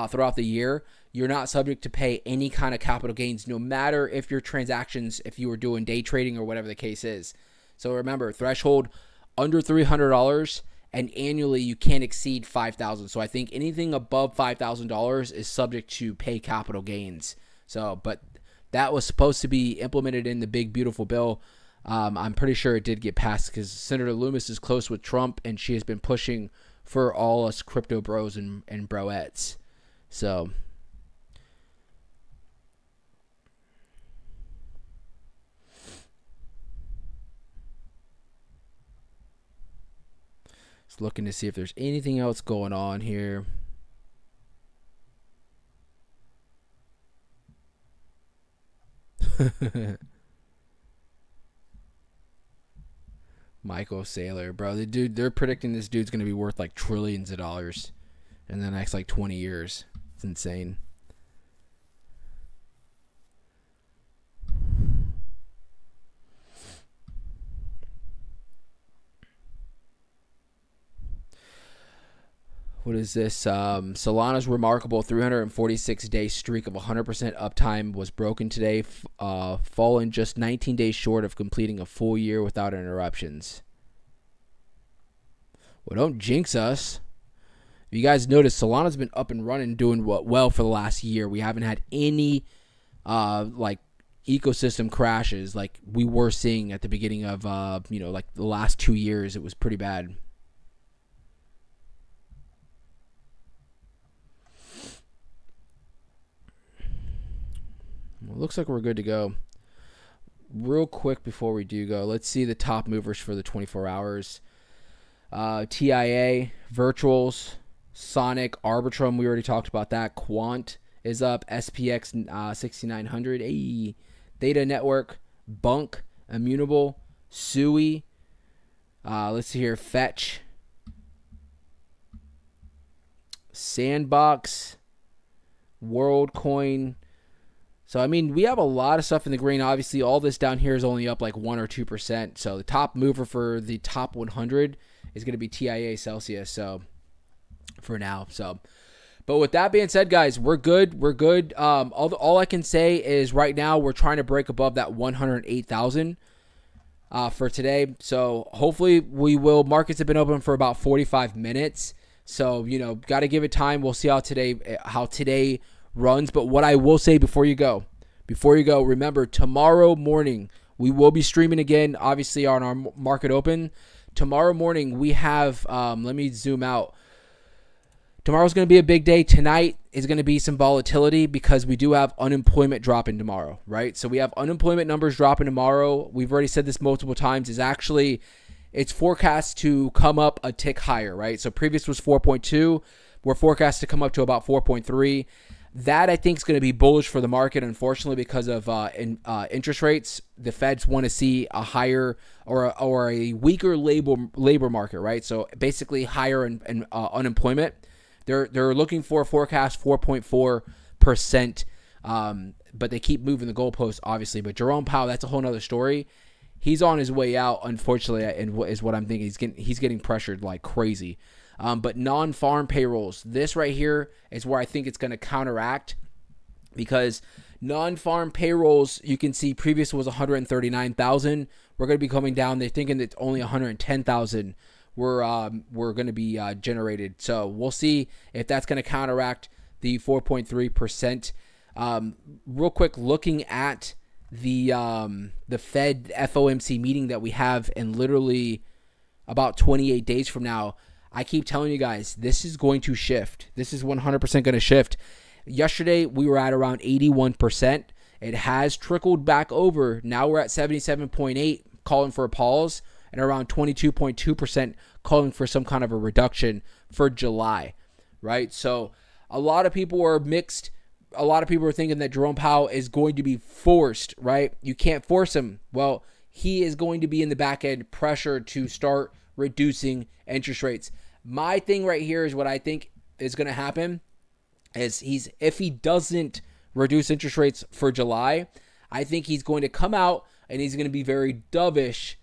throughout the year, you're not subject to pay any kind of capital gains, no matter if your transactions, if you were doing day trading or whatever the case is. So remember, threshold under $300, and annually you can't exceed $5,000. So I think anything above $5,000 is subject to pay capital gains. So, but that was supposed to be implemented in the big beautiful bill. I'm pretty sure it did get passed because Senator Loomis is close with Trump, and she has been pushing for all us crypto bros and broettes. So just looking to see if there's anything else going on here. Michael Saylor, bro. They're predicting this dude's going to be worth like trillions of dollars in the next like 20 years. It's insane. What is this? Solana's remarkable 346-day streak of 100% uptime was broken today, falling just 19 days short of completing a full year without interruptions. Well, don't jinx us. If you guys notice, Solana's been up and running, doing well for the last year. We haven't had any like ecosystem crashes like we were seeing at the beginning of like the last 2 years. It was pretty bad. Well, looks like we're good to go. Real quick before we do go, let's see the top movers for the 24 hours. TIA, Virtuals, Sonic, Arbitrum, we already talked about that. Quant is up. SPX 6900. Hey. Theta Network, Bunk, Immutable, Sui. Let's see here. Fetch, Sandbox, WorldCoin. So, I mean, we have a lot of stuff in the green. Obviously, all this down here is only up like 1 or 2%. So, the top mover for the top 100 is going to be TIA Celsius. So, for now. So, but with that being said, guys, we're good. We're good. All I can say is right now we're trying to break above that 108,000 for today. So, hopefully we will. Markets have been open for about 45 minutes. So, got to give it time. We'll see how today runs. But what I will say before you go, remember tomorrow morning we will be streaming again, obviously on our market open. Tomorrow morning we have let me zoom out. Tomorrow's going to be a big day. Tonight is going to be some volatility because we do have unemployment dropping tomorrow, right? So we have unemployment numbers dropping tomorrow. We've already said this multiple times. It's forecast to come up a tick higher, right? So previous was 4.2. We're forecast to come up to about 4.3. That I think is going to be bullish for the market, unfortunately, because of interest rates. The Feds want to see a higher or a weaker labor market, right? So basically higher in unemployment. They're looking for a forecast 4.4%, but they keep moving the goalposts, obviously. But Jerome Powell, that's a whole nother story. He's on his way out, unfortunately, and is what I'm thinking. He's getting pressured like crazy. But non-farm payrolls, this right here is where I think it's going to counteract, because non-farm payrolls, you can see previous was 139,000. We're going to be coming down. They're thinking that only 110,000 were going to be generated. So we'll see if that's going to counteract the 4.3%. Real quick, looking at the Fed FOMC meeting that we have in literally about 28 days from now. I keep telling you guys, this is going to shift. This is 100% going to shift. Yesterday, we were at around 81%. It has trickled back over. Now we're at 77.8, calling for a pause, and around 22.2% calling for some kind of a reduction for July, right? So a lot of people are mixed. A lot of people are thinking that Jerome Powell is going to be forced, right? You can't force him. Well, he is going to be in the back end pressure to start reducing interest rates. My thing right here is what I think is going to happen is if he doesn't reduce interest rates for July, I think he's going to come out and he's going to be very dovish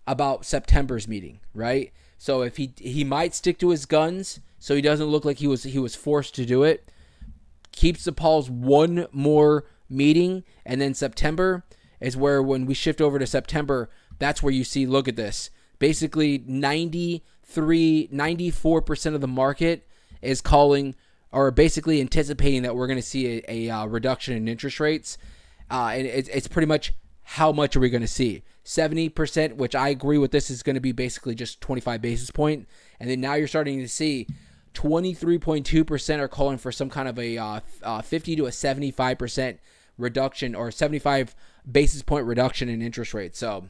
about September's meeting, right? So if he might stick to his guns, so he doesn't look like he was forced to do it. Keeps the Pauls one more meeting, and then September is where, when we shift over to September, that's where you see, look at this. Basically 94% of the market is calling, or basically anticipating, that we're going to see a reduction in interest rates. And it's pretty much, how much are we going to see? 70%, which I agree with, this is going to be basically just 25 basis point. And then now you're starting to see 23.2% are calling for some kind of a 50 to a 75% reduction, or 75 basis point reduction in interest rates. So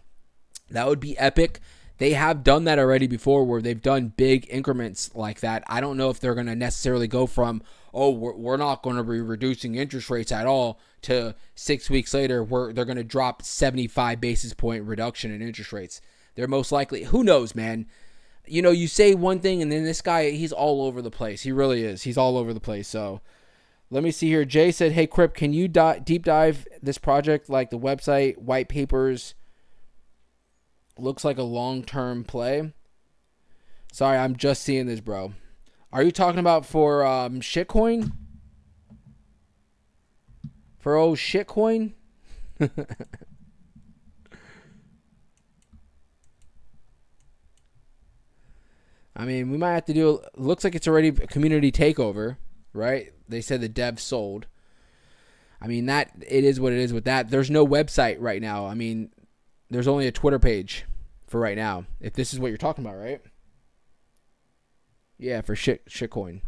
that would be epic. They have done that already before, where they've done big increments like that. I don't know if they're going to necessarily go from, oh, we're not going to be reducing interest rates at all, to 6 weeks later where they're going to drop 75 basis point reduction in interest rates. They're most likely, who knows, man. You know, you say one thing, and then this guy, he's all over the place. He really is. He's all over the place. So let me see here. Jay said, hey, Crip, can you deep dive this project, like the website, white papers? Looks like a long-term play. Sorry, I'm just seeing this, bro. Are you talking about for shitcoin? For old shitcoin? I mean, we might have to do. Looks like it's already a community takeover, right? They said the dev sold. I mean, that it is what it is with that. There's no website right now. I mean, there's only a Twitter page for right now. If this is what you're talking about, right? Yeah, for shitcoin.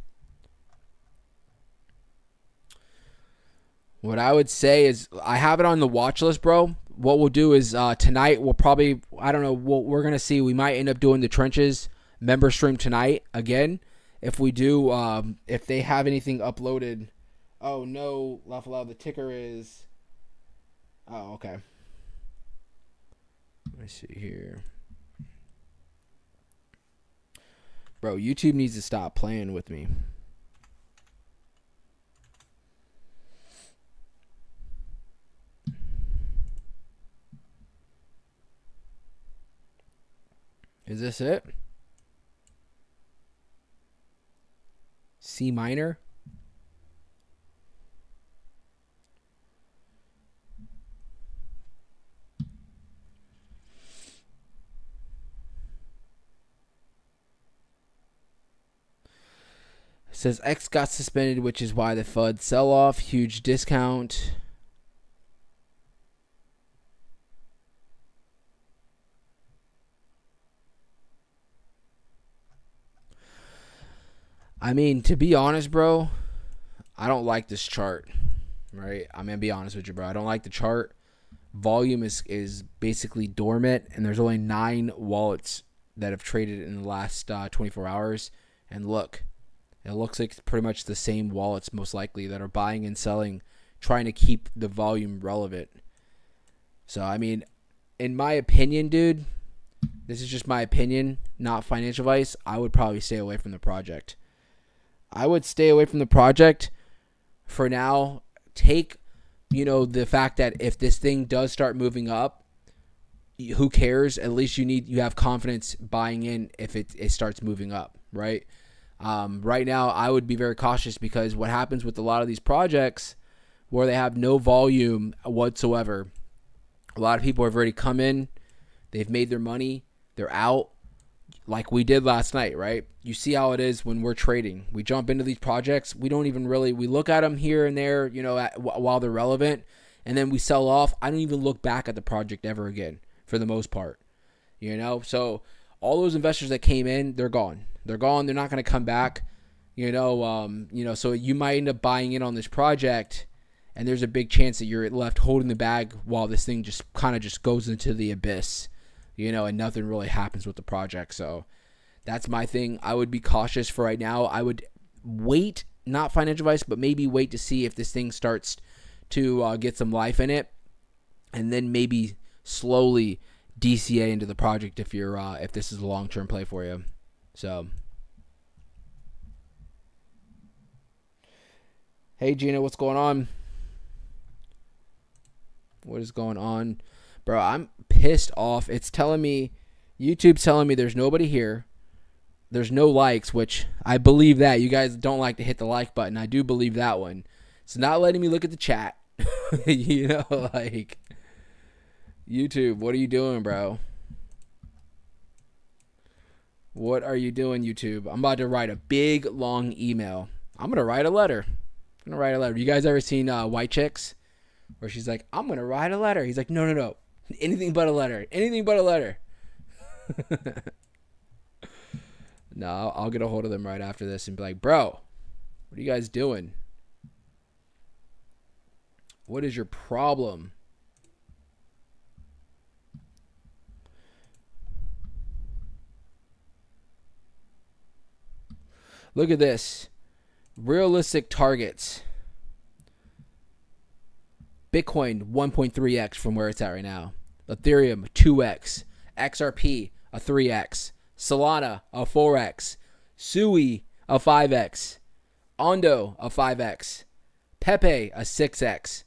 What I would say is, I have it on the watch list, bro. What we'll do is tonight we'll probably, I don't know, we're going to see. We might end up doing the trenches member stream tonight again. If we do, if they have anything uploaded. Oh, no, laugh aloud. The ticker is, oh, okay. Let me see here. Bro, YouTube needs to stop playing with me. Is this it? C minor? It says X got suspended, which is why the FUD sell off. Huge discount. I mean, to be honest, bro, I don't like this chart, right? I'm going to be honest with you, bro. I don't like the chart. Volume is basically dormant, and there's only 9 wallets that have traded in the last 24 hours. And look, it looks like pretty much the same wallets, most likely, that are buying and selling, trying to keep the volume relevant. So, I mean, in my opinion, dude, this is just my opinion, not financial advice, I would probably stay away from the project. I would stay away from the project for now. Take, the fact that if this thing does start moving up, who cares? At least you have confidence buying in if it starts moving up, right? Right now, I would be very cautious, because what happens with a lot of these projects where they have no volume whatsoever, a lot of people have already come in, they've made their money, they're out, like we did last night, right? You see how it is when we're trading. We jump into these projects. We don't even really, we look at them here and there, while they're relevant, and then we sell off. I don't even look back at the project ever again, for the most part, So all those investors that came in, they're gone. They're gone. They're not going to come back, so you might end up buying in on this project, and there's a big chance that you're left holding the bag while this thing just kind of just goes into the abyss. And nothing really happens with the project. So that's my thing. I would be cautious for right now. I would wait, not financial advice, but maybe wait to see if this thing starts to get some life in it, and then maybe slowly DCA into the project if this is a long-term play for you. So, hey Gina, what's going on? What is going on? Bro, I'm pissed off. It's telling me, YouTube's telling me there's nobody here. There's no likes, which I believe that. You guys don't like to hit the like button. I do believe that one. It's not letting me look at the chat. You know, like, YouTube, what are you doing, bro? What are you doing, YouTube? I'm about to write a big, long email. I'm going to write a letter. You guys ever seen White Chicks? Where she's like, I'm going to write a letter. He's like, no. Anything but a letter. Anything but a letter. No, I'll get a hold of them right after this and be like, bro, what are you guys doing? What is your problem? Look at this. Realistic targets. Bitcoin 1.3x from where it's at right now. Ethereum 2x. XRP a 3x. Solana a 4x. Sui a 5x. Ondo a 5x. Pepe a 6x.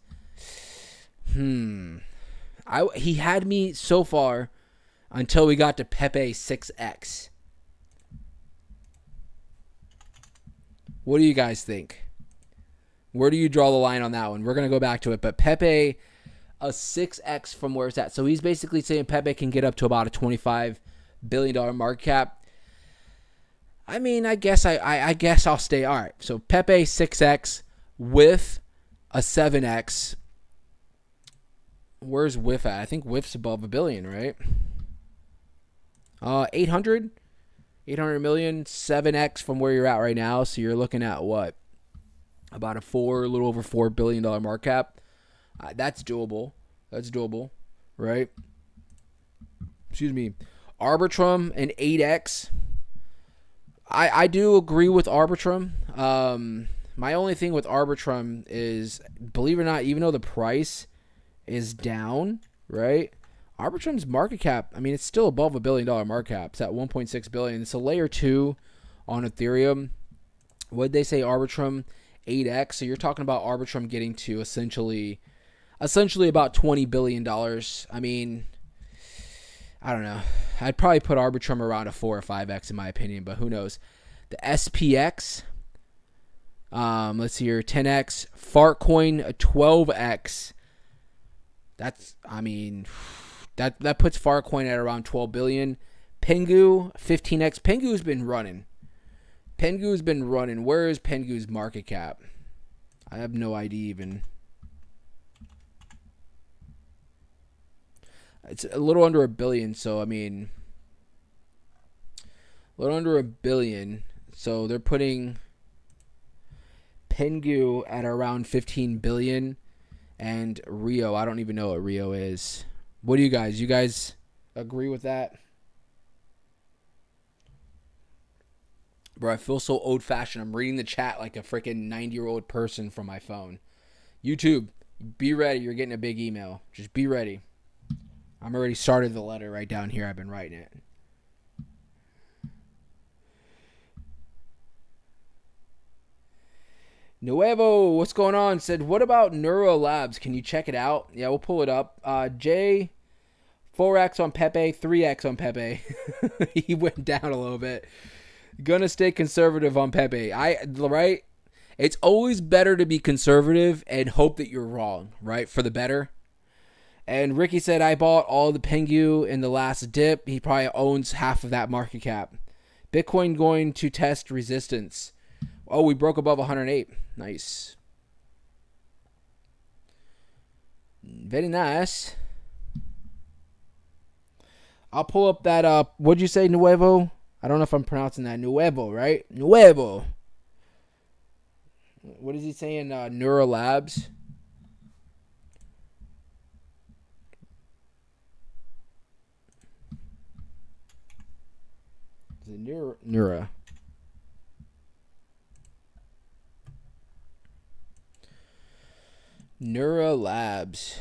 He had me so far until we got to Pepe 6x. What do you guys think? Where do you draw the line on that one? We're going to go back to it. But Pepe, a 6x from where it's at. So he's basically saying Pepe can get up to about a $25 billion market cap. I mean, I guess I'll stay. All right. So Pepe 6x with a 7x. Where's WIF at? I think WIF's above $1 billion, right? 800 million, 7x from where you're at right now. So you're looking at what? About a little over $4 billion market cap. That's doable. Right? Excuse me. Arbitrum and 8x. I do agree with Arbitrum. My only thing with Arbitrum is, believe it or not, even though the price is down, right? Arbitrum's market cap, I mean, it's still above $1 billion market cap. It's at 1.6 billion. It's a layer 2 on Ethereum. What'd they say? Arbitrum 8x. So you're talking about Arbitrum getting to essentially about $20 billion. I mean, I don't know. I'd probably put Arbitrum around a 4 or 5x in my opinion, but who knows? The SPX, let's see here, 10x. Fartcoin, a 12x. That's, I mean, that puts Fartcoin at around 12 billion. Pengu, 15x. Pengu's been running. Where is Pengu's market cap? I have no idea even. It's a little under $1 billion, so I mean, a little under $1 billion. So they're putting Pengu at around 15 billion. And Rio, I don't even know what Rio is. What do you guys? You guys agree with that? Bro, I feel so old-fashioned. I'm reading the chat like a freaking 90-year-old person from my phone. YouTube, be ready. You're getting a big email. Just be ready. I'm already started the letter right down here. I've been writing it. Nuevo, what's going on? Said, what about Neuro Labs? Can you check it out? Yeah, we'll pull it up. J, 4x on Pepe, 3x on Pepe. He went down a little bit. Gonna stay conservative on Pepe. Right? It's always better to be conservative and hope that you're wrong, right? For the better. And Ricky said, I bought all the Pengu in the last dip. He probably owns half of that market cap. Bitcoin going to test resistance. Oh, we broke above 108. Nice. Very nice. I'll pull up that what'd you say, Nuevo? I don't know if I'm pronouncing that. Nuevo, right? Nuevo. What is he saying? Neuro Labs. Is it Neuro? Neuro Labs.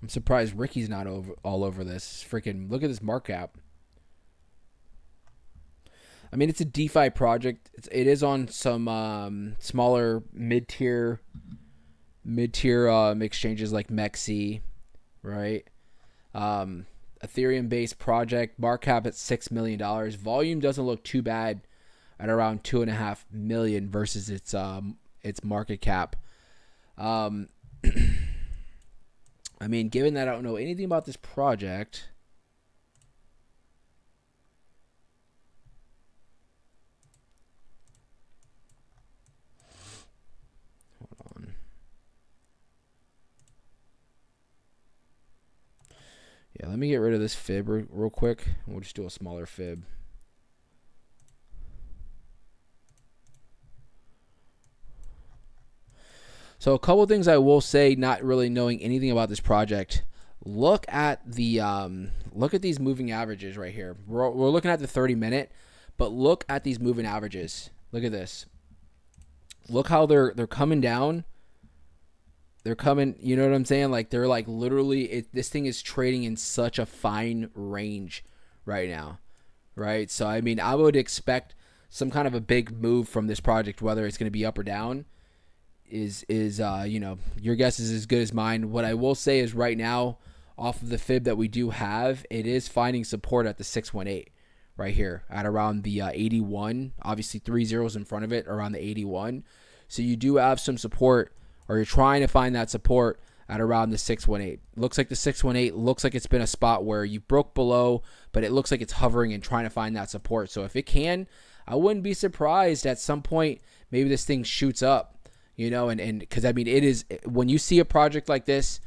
I'm surprised Ricky's not all over this. Freaking look at this mark cap. I mean, it's a DeFi project. It is on some smaller mid-tier exchanges like Mexi, right? Ethereum based project, market cap at $6 million. Volume doesn't look too bad at around 2.5 million versus its market cap. I mean, given that I don't know anything about this project, hold on. Yeah, let me get rid of this fib real quick. We'll just do a smaller fib. So a couple of things I will say, not really knowing anything about this project. Look at the look at these moving averages right here. We're looking at the 30-minute, but look at these moving averages. Look at this. Look how they're coming down. They're coming, you know what I'm saying? Like they're like literally, this thing is trading in such a fine range right now, right? So I mean, I would expect some kind of a big move from this project, whether it's going to be up or down. Is you know, your guess is as good as mine. What I will say is right now, off of the fib that we do have, it is finding support at the 618 right here at around the 81. Obviously 3 zeros in front of it around the 81. So you do have some support, or you're trying to find that support at around the 618. Looks like the 618 looks like it's been a spot where you broke below, but it looks like it's hovering and trying to find that support. So if it can, I wouldn't be surprised at some point maybe this thing shoots up. You know, and because I mean, it is, when you see a project like this,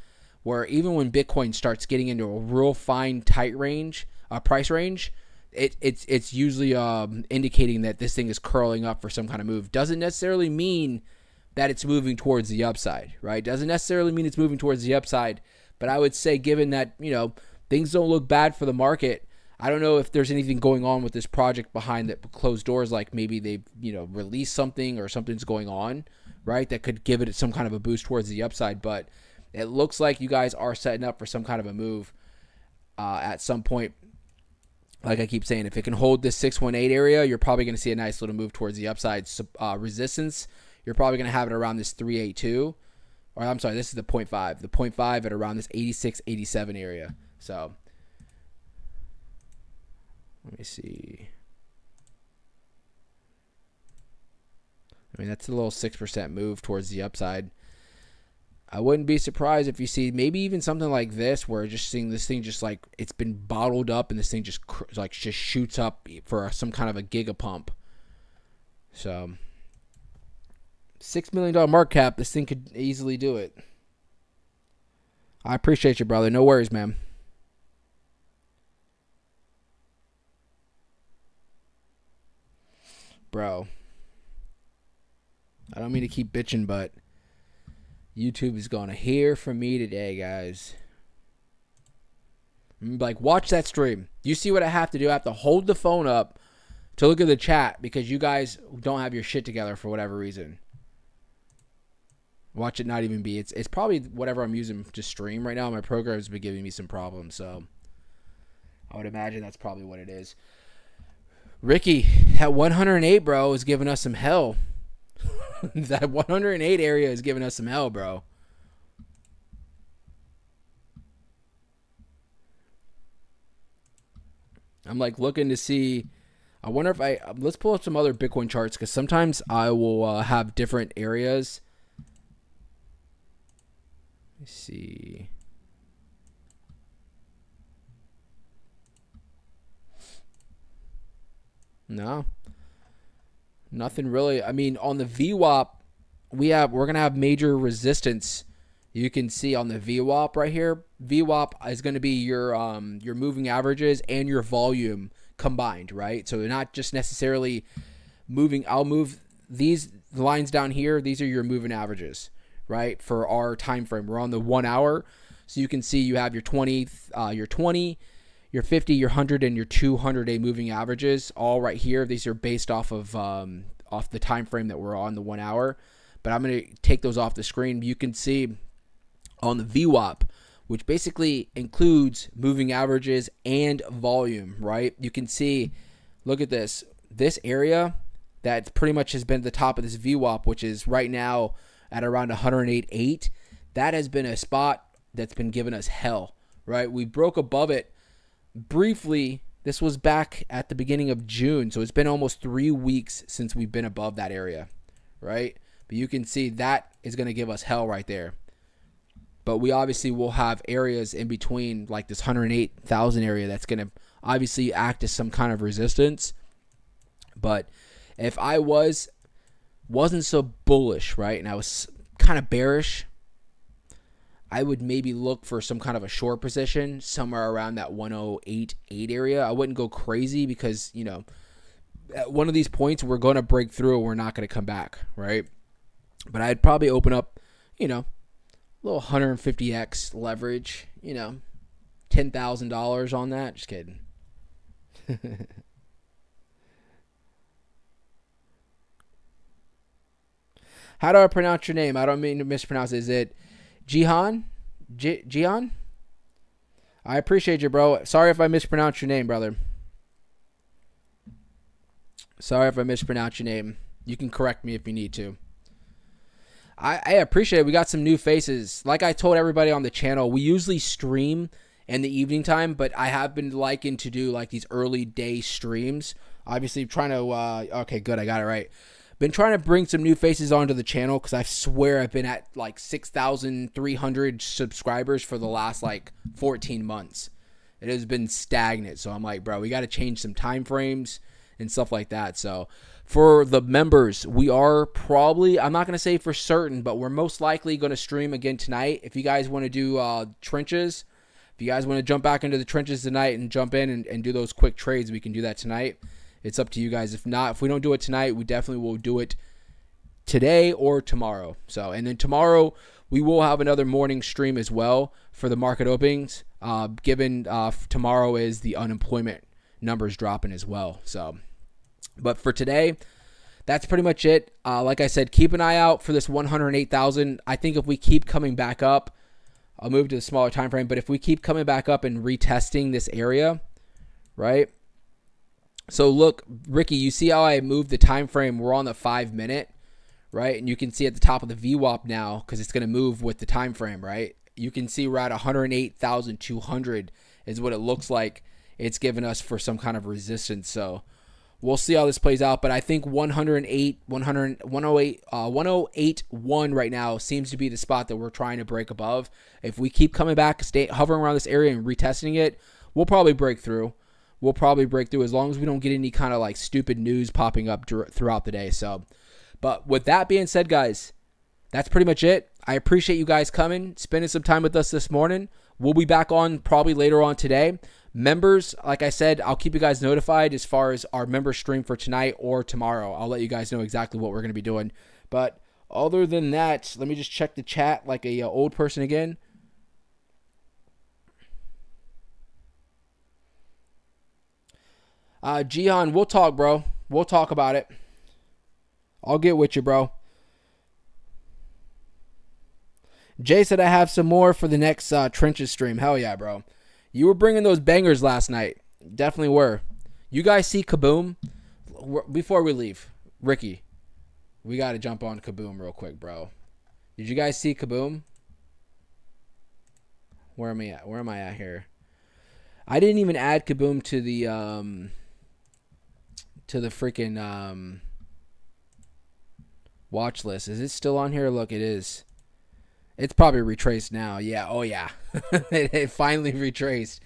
where even when Bitcoin starts getting into a real fine, tight range, price range, it's usually indicating that this thing is curling up for some kind of move. Doesn't necessarily mean that it's moving towards the upside, right? Doesn't necessarily mean it's moving towards the upside. But I would say, given that, you know, things don't look bad for the market, I don't know if there's anything going on with this project behind the closed doors, like maybe they've, you know, released something or something's going on, right, that could give it some kind of a boost towards the upside. But it looks like you guys are setting up for some kind of a move at some point. Like I keep saying, if it can hold this 618 area, you're probably going to see a nice little move towards the upside. Resistance, you're probably going to have it around this 382. Or I'm sorry, this is the 0.5. The 0.5 at around this 86, 87 area. So let me see. I mean, that's a little 6% move towards the upside. I wouldn't be surprised if you see maybe even something like this, where just seeing this thing just like it's been bottled up and this thing just shoots up for some kind of a giga pump. So $6 million market cap, this thing could easily do it. I appreciate you, brother. No worries, man. Bro, I don't mean to keep bitching, but YouTube is going to hear from me today, guys. Like, watch that stream. You see what I have to do? I have to hold the phone up to look at the chat because you guys don't have your shit together for whatever reason. Watch it not even be. It's probably whatever I'm using to stream right now. My program's been giving me some problems, so I would imagine that's probably what it is. Ricky, at 108, bro, is giving us some hell. That 108 area is giving us some hell, bro. I'm like looking to see. I wonder if let's pull up some other Bitcoin charts, because sometimes I will have different areas. Let me see. No. Nothing really. I mean, on the VWAP, we're gonna have major resistance. You can see on the VWAP right here. VWAP is going to be your moving averages and your volume combined, right? So not just necessarily moving. I'll move these lines down here. These are your moving averages, right? For our time frame, we're on the 1 hour, so you can see you have your 20, your 50, your 100, and your 200-day moving averages all right here. These are based off of off the time frame that we're on, the 1 hour. But I'm going to take those off the screen. You can see on the VWAP, which basically includes moving averages and volume, right? You can see, look at this. this area that pretty much has been the top of this VWAP, which is right now at around 108.8, that has been a spot that's been giving us hell, right? We broke above it briefly. This was back at the beginning of June, so it's been almost 3 weeks since we've been above that area, right? But you can see that is going to give us hell right there. But we obviously will have areas in between, like this 108,000 area, that's going to obviously act as some kind of resistance. But if I wasn't so bullish, right, and I was kind of bearish, I would maybe look for some kind of a short position somewhere around that 108.8 area. I wouldn't go crazy because, you know, at one of these points we're going to break through and we're not going to come back, right? But I'd probably open up, you know, a little 150x leverage, you know, $10,000 on that. Just kidding. How do I pronounce your name? I don't mean to mispronounce it. Is it Jihan? Jihan? I appreciate you, bro. Sorry if I mispronounce your name, brother. Sorry if I mispronounce your name. You can correct me if you need to. I appreciate it. We got some new faces. Like I told everybody on the channel, we usually stream in the evening time, but I have been liking to do like these early day streams. Obviously trying to, okay, good. I got it right. Been trying to bring some new faces onto the channel because I swear I've been at like 6,300 subscribers for the last like 14 months. It has been stagnant. So I'm like, bro, we got to change some time frames and stuff like that. So for the members, we are probably, I'm not going to say for certain, but we're most likely going to stream again tonight. If you guys want to do trenches, if you guys want to jump back into the trenches tonight and jump in and do those quick trades, we can do that tonight. It's up to you guys. If not, if we don't do it tonight, we definitely will do it today or tomorrow. So, and then tomorrow we will have another morning stream as well for the market openings, given tomorrow is the unemployment numbers dropping as well. So, but for today, that's pretty much it. Like I said, keep an eye out for this 108,000. I think if we keep coming back up, I'll move to the smaller time frame, but if we keep coming back up and retesting this area, right? So look, Ricky, you see how I moved the time frame? We're on the 5 minute, right? And you can see at the top of the VWAP now, because it's going to move with the time frame, right? You can see we're at 108,200 is what it looks like it's given us for some kind of resistance. So we'll see how this plays out. But I think 108.1 right now seems to be the spot that we're trying to break above. If we keep coming back, stay hovering around this area and retesting it, we'll probably break through. We'll probably break through as long as we don't get any kind of like stupid news popping up throughout the day. So, but with that being said, guys, that's pretty much it. I appreciate you guys coming, spending some time with us this morning. We'll be back on probably later on today. Members, like I said, I'll keep you guys notified as far as our member stream for tonight or tomorrow. I'll let you guys know exactly what we're going to be doing. But other than that, let me just check the chat like a old person again. Jihan, we'll talk, bro. We'll talk about it. I'll get with you, bro. Jay said I have some more for the next trenches stream. Hell yeah, bro. You were bringing those bangers last night. Definitely were. You guys see Kaboom? Before we leave, Ricky, we got to jump on Kaboom real quick, bro. Did you guys see Kaboom? Where am I at? Where am I at here? I didn't even add Kaboom to the freaking watch list. Is it still on here? Look, it is. It's probably retraced now. Yeah. Oh yeah. it finally retraced.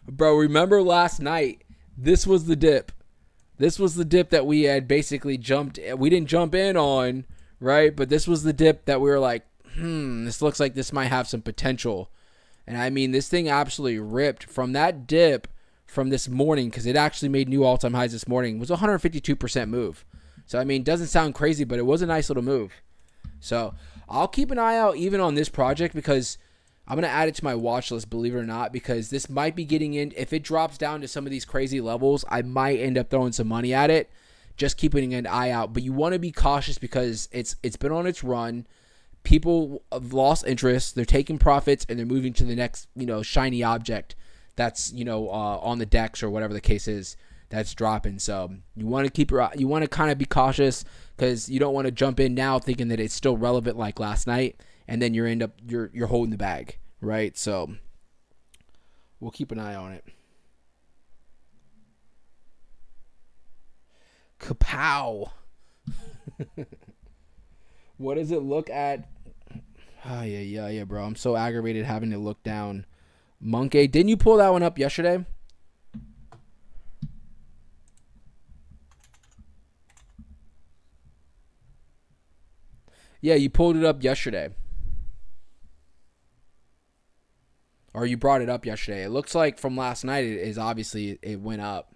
Bro, remember last night? This was the dip. This was the dip that we had basically jumped. We didn't jump in on, right? But this was the dip that we were like, this looks like this might have some potential. And I mean, this thing absolutely ripped from that dip from this morning, because it actually made new all-time highs this morning. It was a 152% move. So, I mean, doesn't sound crazy, but it was a nice little move. So, I'll keep an eye out even on this project, because I'm going to add it to my watch list, believe it or not, because this might be getting in. If it drops down to some of these crazy levels, I might end up throwing some money at it, just keeping an eye out. But you want to be cautious because it's been on its run. People have lost interest. They're taking profits, and they're moving to the next, shiny object that's, on the DEX or whatever the case is. that's dropping. So you want to you want to kind of be cautious because you don't want to jump in now thinking that it's still relevant like last night, and then you're holding the bag, right? So we'll keep an eye on it. Kapow. What does it look at? Oh, yeah, bro. I'm so aggravated having to look down. Monkey, didn't you pull that one up yesterday? Yeah, you pulled it up yesterday. Or you brought it up yesterday. It looks like from last night it went up.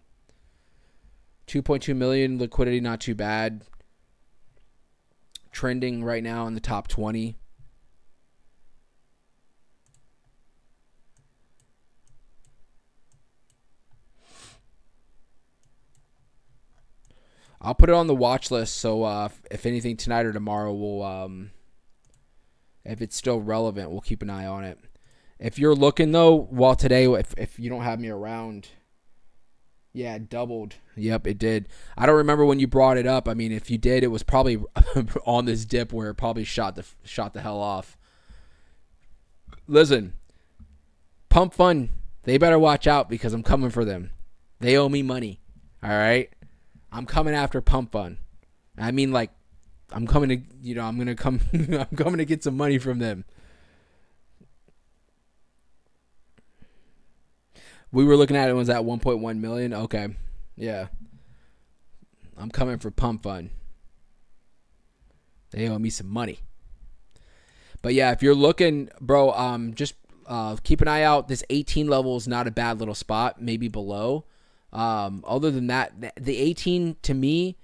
2.2 million liquidity, not too bad. Trending right now in the top 20. I'll put it on the watch list, so if anything tonight or tomorrow, if it's still relevant, we'll keep an eye on it. If you're looking, though, today, if you don't have me around, yeah, it doubled. Yep, it did. I don't remember when you brought it up. I mean, if you did, it was probably on this dip where it probably shot the hell off. Listen, Pump Fund, they better watch out because I'm coming for them. They owe me money, all right? I'm coming after Pump Fund. I mean, like, I'm coming to, I'm going to come, I'm coming to get some money from them. We were looking at it, was at 1.1 million. Okay. Yeah. I'm coming for Pump Fund. They owe me some money. But yeah, if you're looking, bro, just keep an eye out. This 18 level is not a bad little spot, maybe below. Other than that, the 18 to me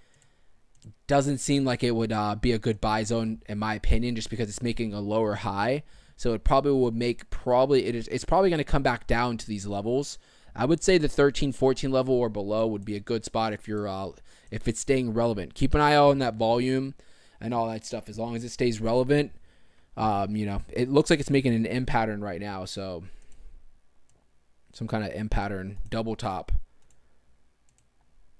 doesn't seem like it would be a good buy zone in my opinion, just because it's making a lower high. So it probably would make it's probably going to come back down to these levels. I would say the 13, 14 level or below would be a good spot if you're if it's staying relevant. Keep an eye out on that volume and all that stuff. As long as it stays relevant, it looks like it's making an M pattern right now. So some kind of M pattern, double top.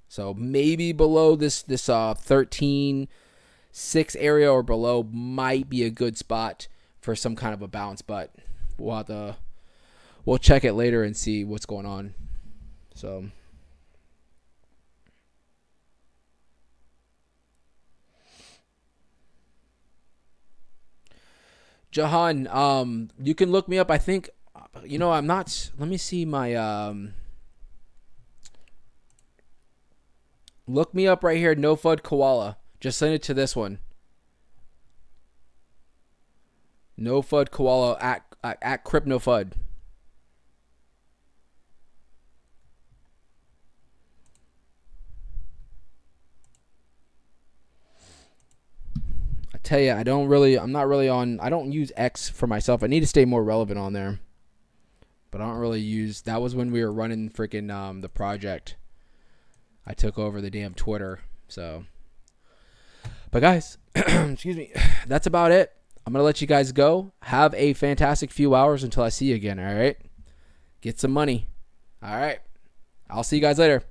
So maybe below this 13.6 area or below might be a good spot for some kind of a bounce, but we'll check it later and see what's going on. So Jahan, you can look me up. I think I'm not. Let me see my look me up right here, NoFud Koala. Just send it to this one. NoFud Koala at CryptoFud. I tell you, I don't use X for myself. I need to stay more relevant on there. But I don't really use, that was when we were running freaking the project. I took over the damn Twitter. So, but guys, excuse me, that's about it. I'm going to let you guys go. Have a fantastic few hours until I see you again, all right? Get some money. All right. I'll see you guys later.